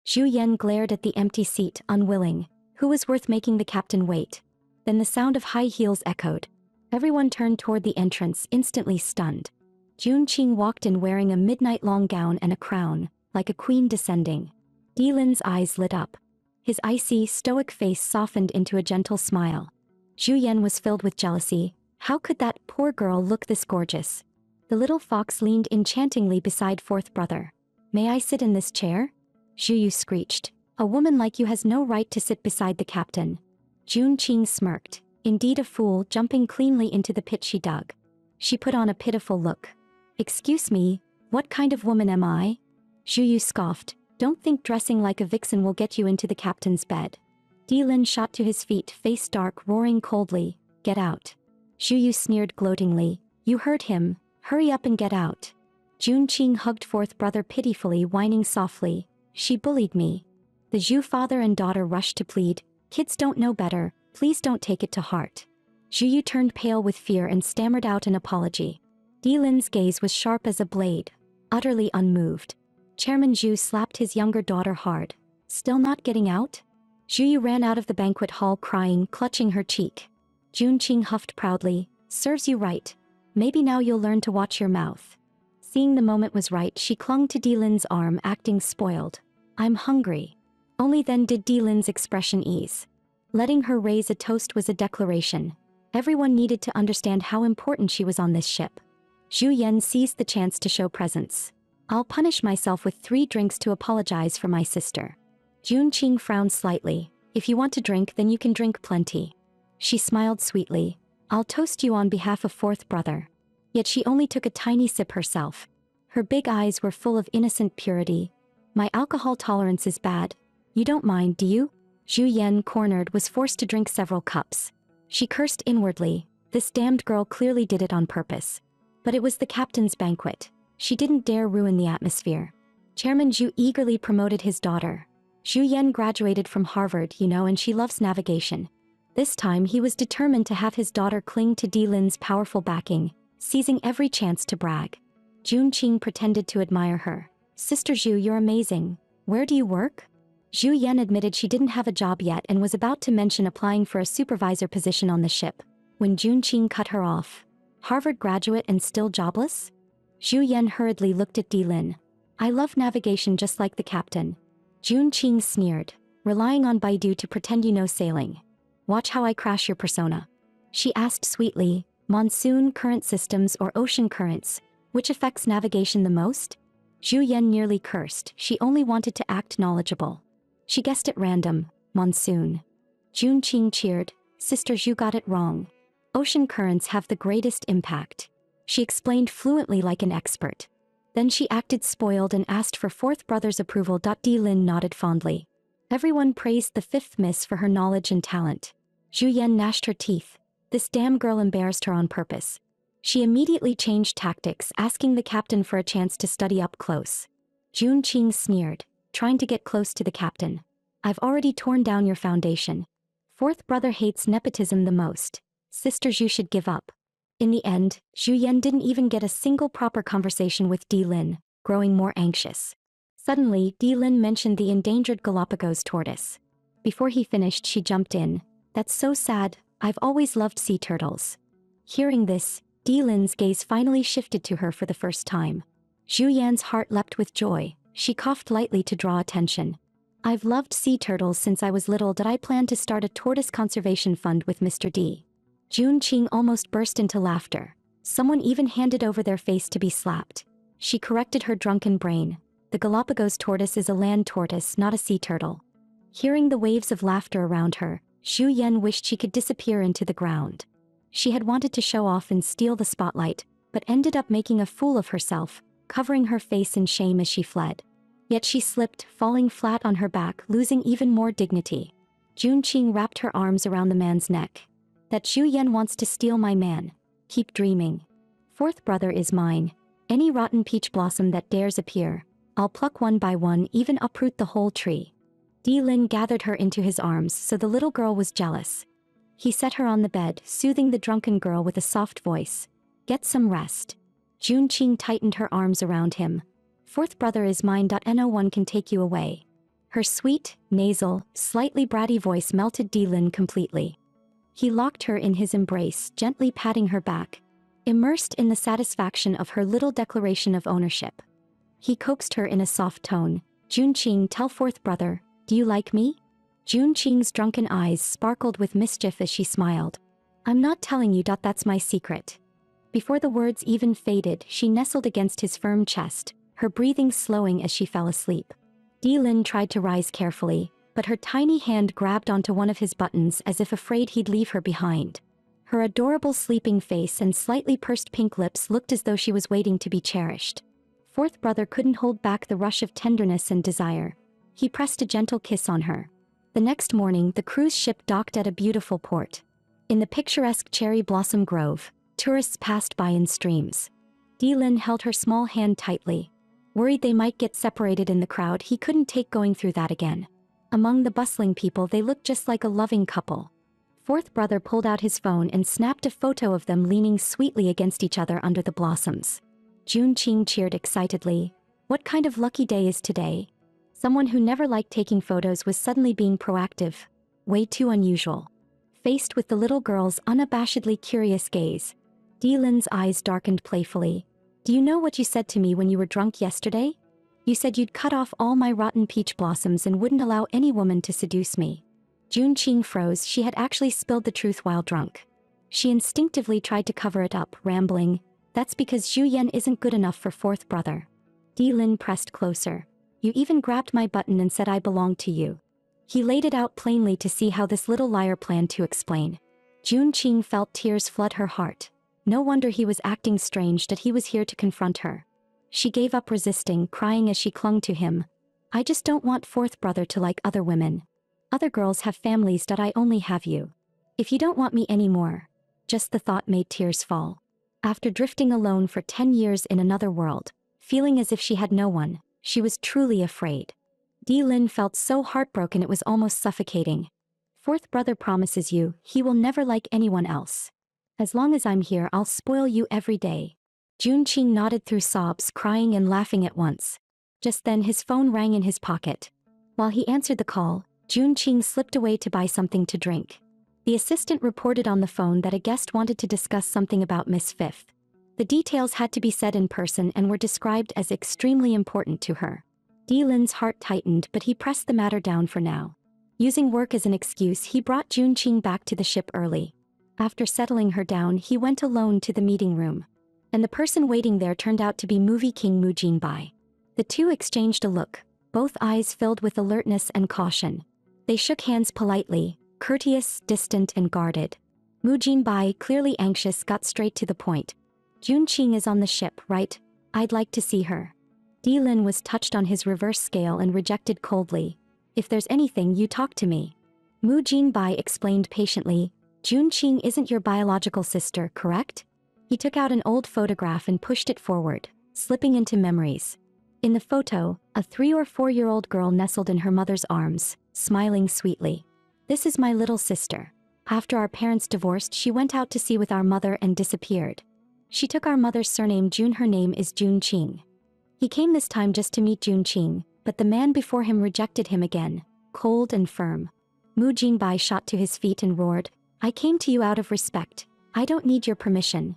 Zhu Yan glared at the empty seat, unwilling. Who was worth making the captain wait? Then the sound of high heels echoed. Everyone turned toward the entrance, instantly stunned. Jun Qing walked in wearing a midnight-long gown and a crown, like a queen descending. Di Lin's eyes lit up. His icy, stoic face softened into a gentle smile. Zhu Yan was filled with jealousy. How could that poor girl look this gorgeous? The little fox leaned enchantingly beside fourth brother. May I sit in this chair? Zhu Yu screeched. A woman like you has no right to sit beside the captain. Jun Qing smirked. Indeed a fool, jumping cleanly into the pit she dug. She put on a pitiful look. Excuse me, what kind of woman am I? Zhu Yu scoffed. Don't think dressing like a vixen will get you into the captain's bed. Di Lin shot to his feet, face dark, roaring coldly. Get out. Zhu Yu sneered gloatingly. You heard him. Hurry up and get out. Jun Qing hugged fourth brother pitifully, whining softly. She bullied me. The Zhu father and daughter rushed to plead. Kids don't know better. Please don't take it to heart. Zhu Yu turned pale with fear and stammered out an apology. Di Lin's gaze was sharp as a blade. Utterly unmoved. Chairman Zhu slapped his younger daughter hard. Still not getting out? Zhu Yu ran out of the banquet hall crying, clutching her cheek. Jun Qing huffed proudly. Serves you right. Maybe now you'll learn to watch your mouth. Seeing the moment was right, she clung to Di Lin's arm, acting spoiled. I'm hungry. Only then did Di Lin's expression ease. Letting her raise a toast was a declaration. Everyone needed to understand how important she was on this ship. Zhu Yan seized the chance to show presence. I'll punish myself with 3 drinks to apologize for my sister. Jun Qing frowned slightly. If you want to drink, then you can drink plenty. She smiled sweetly. I'll toast you on behalf of fourth brother. Yet she only took a tiny sip herself. Her big eyes were full of innocent purity. My alcohol tolerance is bad. You don't mind, do you? Zhu Yan, cornered, was forced to drink several cups. She cursed inwardly. This damned girl clearly did it on purpose. But it was the captain's banquet. She didn't dare ruin the atmosphere. Chairman Zhu eagerly promoted his daughter. Zhu Yan graduated from Harvard, and she loves navigation. This time he was determined to have his daughter cling to Di Lin's powerful backing, seizing every chance to brag. Jun Qing pretended to admire her. Sister Zhu, you're amazing. Where do you work? Zhu Yan admitted she didn't have a job yet and was about to mention applying for a supervisor position on the ship, when Jun Qing cut her off. Harvard graduate and still jobless? Zhu Yan hurriedly looked at Di Lin. I love navigation just like the captain. Jun Qing sneered, relying on Baidu to pretend you know sailing. Watch how I crash your persona. She asked sweetly, monsoon, current systems, or ocean currents, which affects navigation the most? Zhu Yan nearly cursed. She only wanted to act knowledgeable. She guessed at random, monsoon. Jun Qing cheered, Sister Zhu got it wrong. Ocean currents have the greatest impact. She explained fluently like an expert. Then she acted spoiled and asked for fourth brother's approval. Di Lin nodded fondly. Everyone praised the fifth miss for her knowledge and talent. Zhu Yan gnashed her teeth. This damn girl embarrassed her on purpose. She immediately changed tactics, asking the captain for a chance to study up close. Jun Qing sneered, trying to get close to the captain. I've already torn down your foundation. Fourth brother hates nepotism the most. Sister Zhu should give up. In the end, Zhu Yan didn't even get a single proper conversation with Di Lin, growing more anxious. Suddenly, Di Lin mentioned the endangered Galapagos tortoise. Before he finished, she jumped in. That's so sad, I've always loved sea turtles. Hearing this, Di Lin's gaze finally shifted to her for the first time. Zhu Yan's heart leapt with joy. She coughed lightly to draw attention. I've loved sea turtles since I was little. I plan to start a tortoise conservation fund with Mr. D. Jun Qing almost burst into laughter. Someone even handed over their face to be slapped. She corrected her drunken brain. The Galapagos tortoise is a land tortoise, not a sea turtle. Hearing the waves of laughter around her, Zhu Yan wished she could disappear into the ground. She had wanted to show off and steal the spotlight, but ended up making a fool of herself, covering her face in shame as she fled. Yet she slipped, falling flat on her back, losing even more dignity. Jun Qing wrapped her arms around the man's neck. That Zhu Yan wants to steal my man. Keep dreaming. Fourth brother is mine. Any rotten peach blossom that dares appear, I'll pluck one by one, even uproot the whole tree. Di Lin gathered her into his arms, so the little girl was jealous. He set her on the bed, soothing the drunken girl with a soft voice. Get some rest. Jun Qing tightened her arms around him. Fourth brother is mine. No one can take you away. Her sweet, nasal, slightly bratty voice melted Di Lin completely. He locked her in his embrace, gently patting her back, immersed in the satisfaction of her little declaration of ownership. He coaxed her in a soft tone. Jun Qing, tell fourth brother, do you like me? Jun Qing's drunken eyes sparkled with mischief as she smiled. I'm not telling you. That's my secret. Before the words even faded, she nestled against his firm chest, her breathing slowing as she fell asleep. Di Lin tried to rise carefully, but her tiny hand grabbed onto one of his buttons as if afraid he'd leave her behind. Her adorable sleeping face and slightly pursed pink lips looked as though she was waiting to be cherished. Fourth brother couldn't hold back the rush of tenderness and desire. He pressed a gentle kiss on her. The next morning, the cruise ship docked at a beautiful port. In the picturesque cherry blossom grove, tourists passed by in streams. Di Lin held her small hand tightly. Worried they might get separated in the crowd, he couldn't take going through that again. Among the bustling people, they looked just like a loving couple. Fourth brother pulled out his phone and snapped a photo of them leaning sweetly against each other under the blossoms. Jun Qing cheered excitedly. What kind of lucky day is today? Someone who never liked taking photos was suddenly being proactive. Way too unusual. Faced with the little girl's unabashedly curious gaze, Di Lin's eyes darkened playfully. Do you know what you said to me when you were drunk yesterday? You said you'd cut off all my rotten peach blossoms and wouldn't allow any woman to seduce me. Jun Qing froze. She had actually spilled the truth while drunk. She instinctively tried to cover it up, rambling, that's because Zhu Yan isn't good enough for fourth brother. Di Lin pressed closer. You even grabbed my button and said I belonged to you. He laid it out plainly to see how this little liar planned to explain. Jun Qing felt tears flood her heart. No wonder he was acting strange, that he was here to confront her. She gave up resisting, crying as she clung to him. I just don't want fourth brother to like other women. Other girls have families. I only have you. If you don't want me anymore. Just the thought made tears fall. After drifting alone for 10 years in another world, feeling as if she had no one, she was truly afraid. Di Lin felt so heartbroken it was almost suffocating. Fourth brother promises you, he will never like anyone else. As long as I'm here, I'll spoil you every day. Jun Qing nodded through sobs, crying and laughing at once. Just then his phone rang in his pocket. While he answered the call, Jun Qing slipped away to buy something to drink. The assistant reported on the phone that a guest wanted to discuss something about Miss Fifth. The details had to be said in person and were described as extremely important to her. Lin's heart tightened, but he pressed the matter down for now. Using work as an excuse, he brought Jun Qing back to the ship early. After settling her down, he went alone to the meeting room. And the person waiting there turned out to be movie king Mu Jinbai. The two exchanged a look, both eyes filled with alertness and caution. They shook hands politely, courteous, distant, and guarded. Mu Jinbai, clearly anxious, got straight to the point. Jun Qing is on the ship, right? I'd like to see her. Lin was touched on his reverse scale and rejected coldly. If there's anything, you talk to me. Mu Jinbai explained patiently. Jun Qing isn't your biological sister, correct? He took out an old photograph and pushed it forward, slipping into memories. In the photo, a 3 or 4-year-old girl nestled in her mother's arms, smiling sweetly. This is my little sister. After our parents divorced, she went out to sea with our mother and disappeared. She took our mother's surname Jun. Her name is Jun Qing. He came this time just to meet Jun Qing, but the man before him rejected him again, cold and firm. Mu Jinbai shot to his feet and roared, I came to you out of respect. I don't need your permission.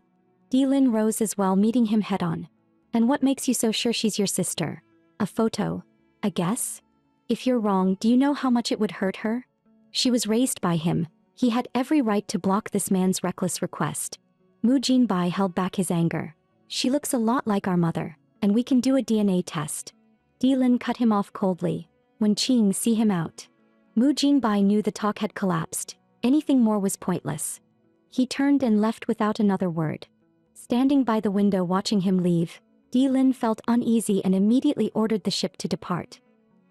Lin rose as well, meeting him head-on. And what makes you so sure she's your sister? A photo? A guess? If you're wrong, do you know how much it would hurt her? She was raised by him. He had every right to block this man's reckless request. Mu Jinbai held back his anger. She looks a lot like our mother, and we can do a DNA test. Lin cut him off coldly. When Qing, see him out. Mu Jinbai knew the talk had collapsed. Anything more was pointless. He turned and left without another word. Standing by the window watching him leave, Lin felt uneasy and immediately ordered the ship to depart.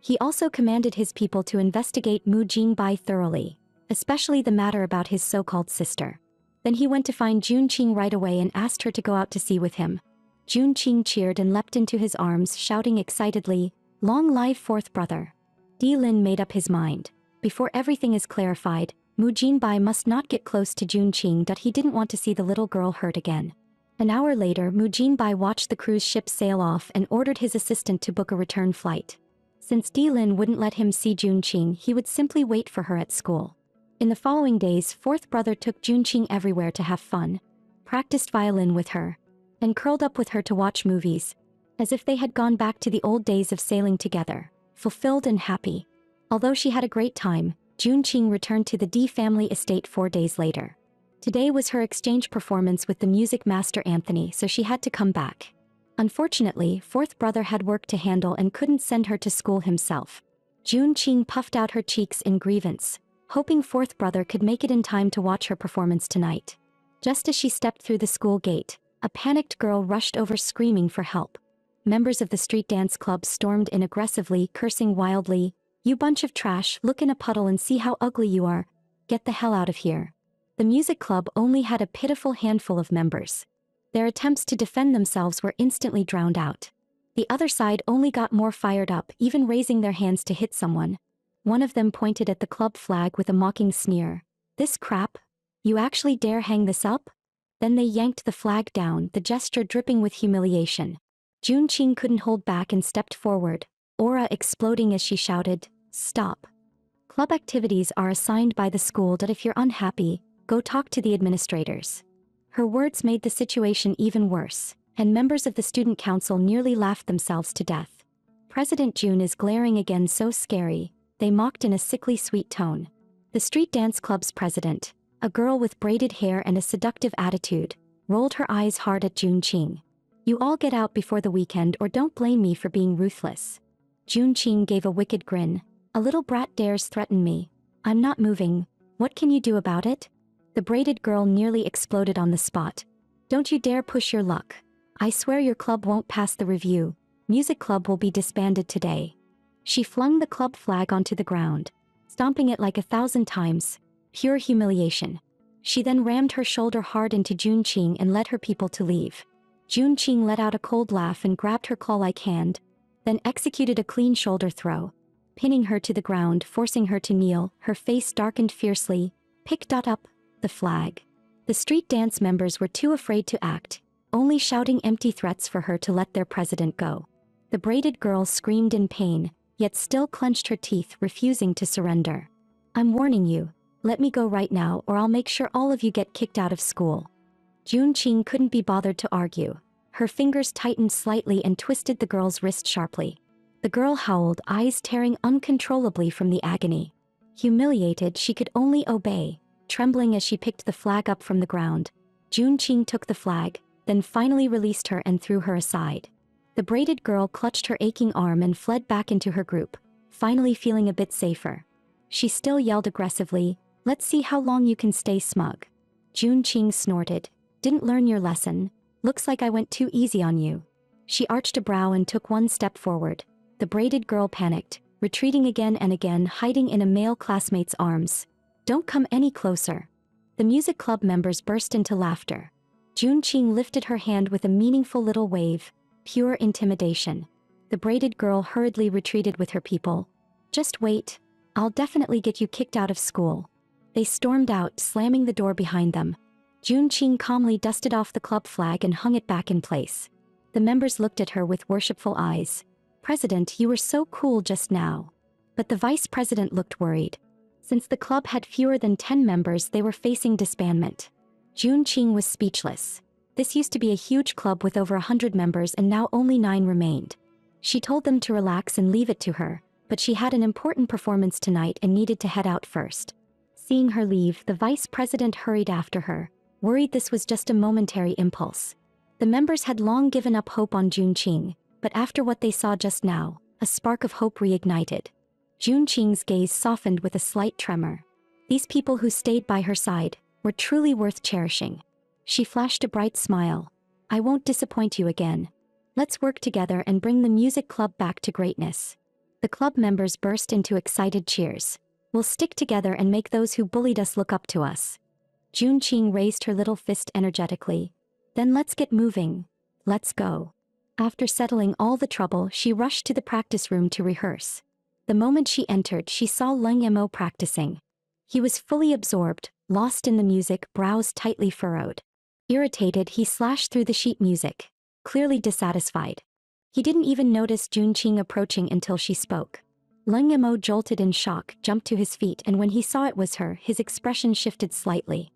He also commanded his people to investigate Mu Jinbai thoroughly, especially the matter about his so-called sister. Then he went to find Jun Qing right away and asked her to go out to sea with him. Jun Qing cheered and leapt into his arms, shouting excitedly, Long live fourth brother. Lin made up his mind. Before everything is clarified, Mu Jinbai must not get close to Jun Qing. He didn't want to see the little girl hurt again. An hour later, Mu Jinbai watched the cruise ship sail off and ordered his assistant to book a return flight. Since Lin wouldn't let him see Jun Qing, he would simply wait for her at school. In the following days, fourth brother took Jun Qing everywhere to have fun, practiced violin with her, and curled up with her to watch movies, as if they had gone back to the old days of sailing together, fulfilled and happy. Although she had a great time, Jun Qing returned to the D family estate 4 days later. Today was her exchange performance with the music master Anthony, so she had to come back. Unfortunately, fourth brother had work to handle and couldn't send her to school himself. Jun Qing puffed out her cheeks in grievance, hoping fourth brother could make it in time to watch her performance tonight. Just as she stepped through the school gate, a panicked girl rushed over screaming for help. Members of the street dance club stormed in aggressively, cursing wildly, You bunch of trash, look in a puddle and see how ugly you are. Get the hell out of here. The music club only had a pitiful handful of members. Their attempts to defend themselves were instantly drowned out. The other side only got more fired up, even raising their hands to hit someone. One of them pointed at the club flag with a mocking sneer. This crap? You actually dare hang this up? Then they yanked the flag down, the gesture dripping with humiliation. Jun Qing couldn't hold back and stepped forward, aura exploding as she shouted, Stop. Club activities are assigned by the school, that if you're unhappy, go talk to the administrators. Her words made the situation even worse, and members of the student council nearly laughed themselves to death. President Jun is glaring again, so scary, they mocked in a sickly sweet tone. The street dance club's president, a girl with braided hair and a seductive attitude, rolled her eyes hard at Jun Qing. You all get out before the weekend or don't blame me for being ruthless. Jun Qing gave a wicked grin. A little brat dares threaten me. I'm not moving. What can you do about it? The braided girl nearly exploded on the spot. Don't you dare push your luck. I swear your club won't pass the review. Music club will be disbanded today. She flung the club flag onto the ground, stomping it like 1,000 times. Pure humiliation. She then rammed her shoulder hard into Jun Qing and led her people to leave. Jun Qing let out a cold laugh and grabbed her claw-like hand, then executed a clean shoulder throw, pinning her to the ground, forcing her to kneel. Her face darkened fiercely, picked up the flag. The street dance members were too afraid to act, only shouting empty threats for her to let their president go. The braided girl screamed in pain, yet still clenched her teeth, refusing to surrender. I'm warning you. Let me go right now or I'll make sure all of you get kicked out of school. Jun Qing couldn't be bothered to argue. Her fingers tightened slightly and twisted the girl's wrist sharply. The girl howled, eyes tearing uncontrollably from the agony. Humiliated, she could only obey, trembling as she picked the flag up from the ground. Jun Qing took the flag, then finally released her and threw her aside. The braided girl clutched her aching arm and fled back into her group, finally feeling a bit safer. She still yelled aggressively, "Let's see how long you can stay smug." Jun Qing snorted. "Didn't learn your lesson? Looks like I went too easy on you." She arched a brow and took one step forward. The braided girl panicked, retreating again and again, hiding in a male classmate's arms. "Don't come any closer." The music club members burst into laughter. Jun Qing lifted her hand with a meaningful little wave, pure intimidation. The braided girl hurriedly retreated with her people. "Just wait. I'll definitely get you kicked out of school." They stormed out, slamming the door behind them. Jun Qing calmly dusted off the club flag and hung it back in place. The members looked at her with worshipful eyes. "President, you were so cool just now." But the vice president looked worried. Since the club had fewer than 10 members, they were facing disbandment. Jun Qing was speechless. This used to be a huge club with over 100 members and now only 9 remained. She told them to relax and leave it to her, but she had an important performance tonight and needed to head out first. Seeing her leave, the vice president hurried after her, worried this was just a momentary impulse. The members had long given up hope on Jun Qing, but after what they saw just now, a spark of hope reignited. Jun Qing's gaze softened with a slight tremor. These people who stayed by her side were truly worth cherishing. She flashed a bright smile. "I won't disappoint you again. Let's work together and bring the music club back to greatness." The club members burst into excited cheers. "We'll stick together and make those who bullied us look up to us." Jun Qing raised her little fist energetically. "Then let's get moving. Let's go." After settling all the trouble, she rushed to the practice room to rehearse. The moment she entered, she saw Leng Yemo practicing. He was fully absorbed, lost in the music, brows tightly furrowed. Irritated, he slashed through the sheet music, clearly dissatisfied. He didn't even notice Jun Qing approaching until she spoke. Leng Yemo jolted in shock, jumped to his feet, and when he saw it was her, his expression shifted slightly.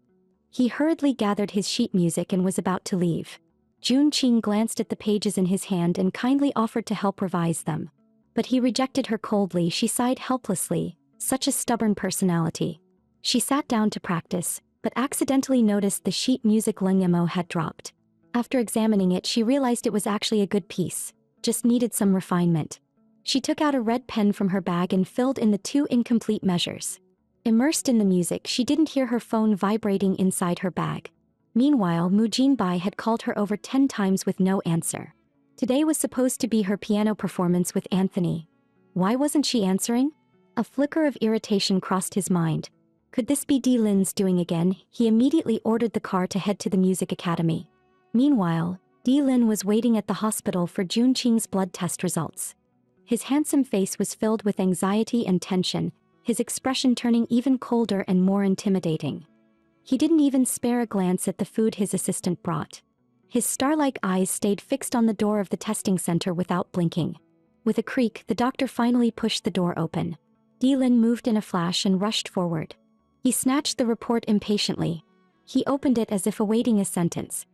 He hurriedly gathered his sheet music and was about to leave. Jun Qing glanced at the pages in his hand and kindly offered to help revise them. But he rejected her coldly. She sighed helplessly. Such a stubborn personality. She sat down to practice, but accidentally noticed the sheet music Leng Yemo had dropped. After examining it, she realized it was actually a good piece, just needed some refinement. She took out a red pen from her bag and filled in the 2 incomplete measures. Immersed in the music, she didn't hear her phone vibrating inside her bag. Meanwhile, Mu Jinbai had called her over 10 times with no answer. Today was supposed to be her piano performance with Anthony. Why wasn't she answering? A flicker of irritation crossed his mind. Could this be Di Lin's doing again? He immediately ordered the car to head to the music academy. Meanwhile, Di Lin was waiting at the hospital for Jun Qing's blood test results. His handsome face was filled with anxiety and tension, his expression turning even colder and more intimidating. He didn't even spare a glance at the food his assistant brought. His star-like eyes stayed fixed on the door of the testing center without blinking. With a creak, the doctor finally pushed the door open. Di Lin moved in a flash and rushed forward. He snatched the report impatiently. He opened it as if awaiting a sentence,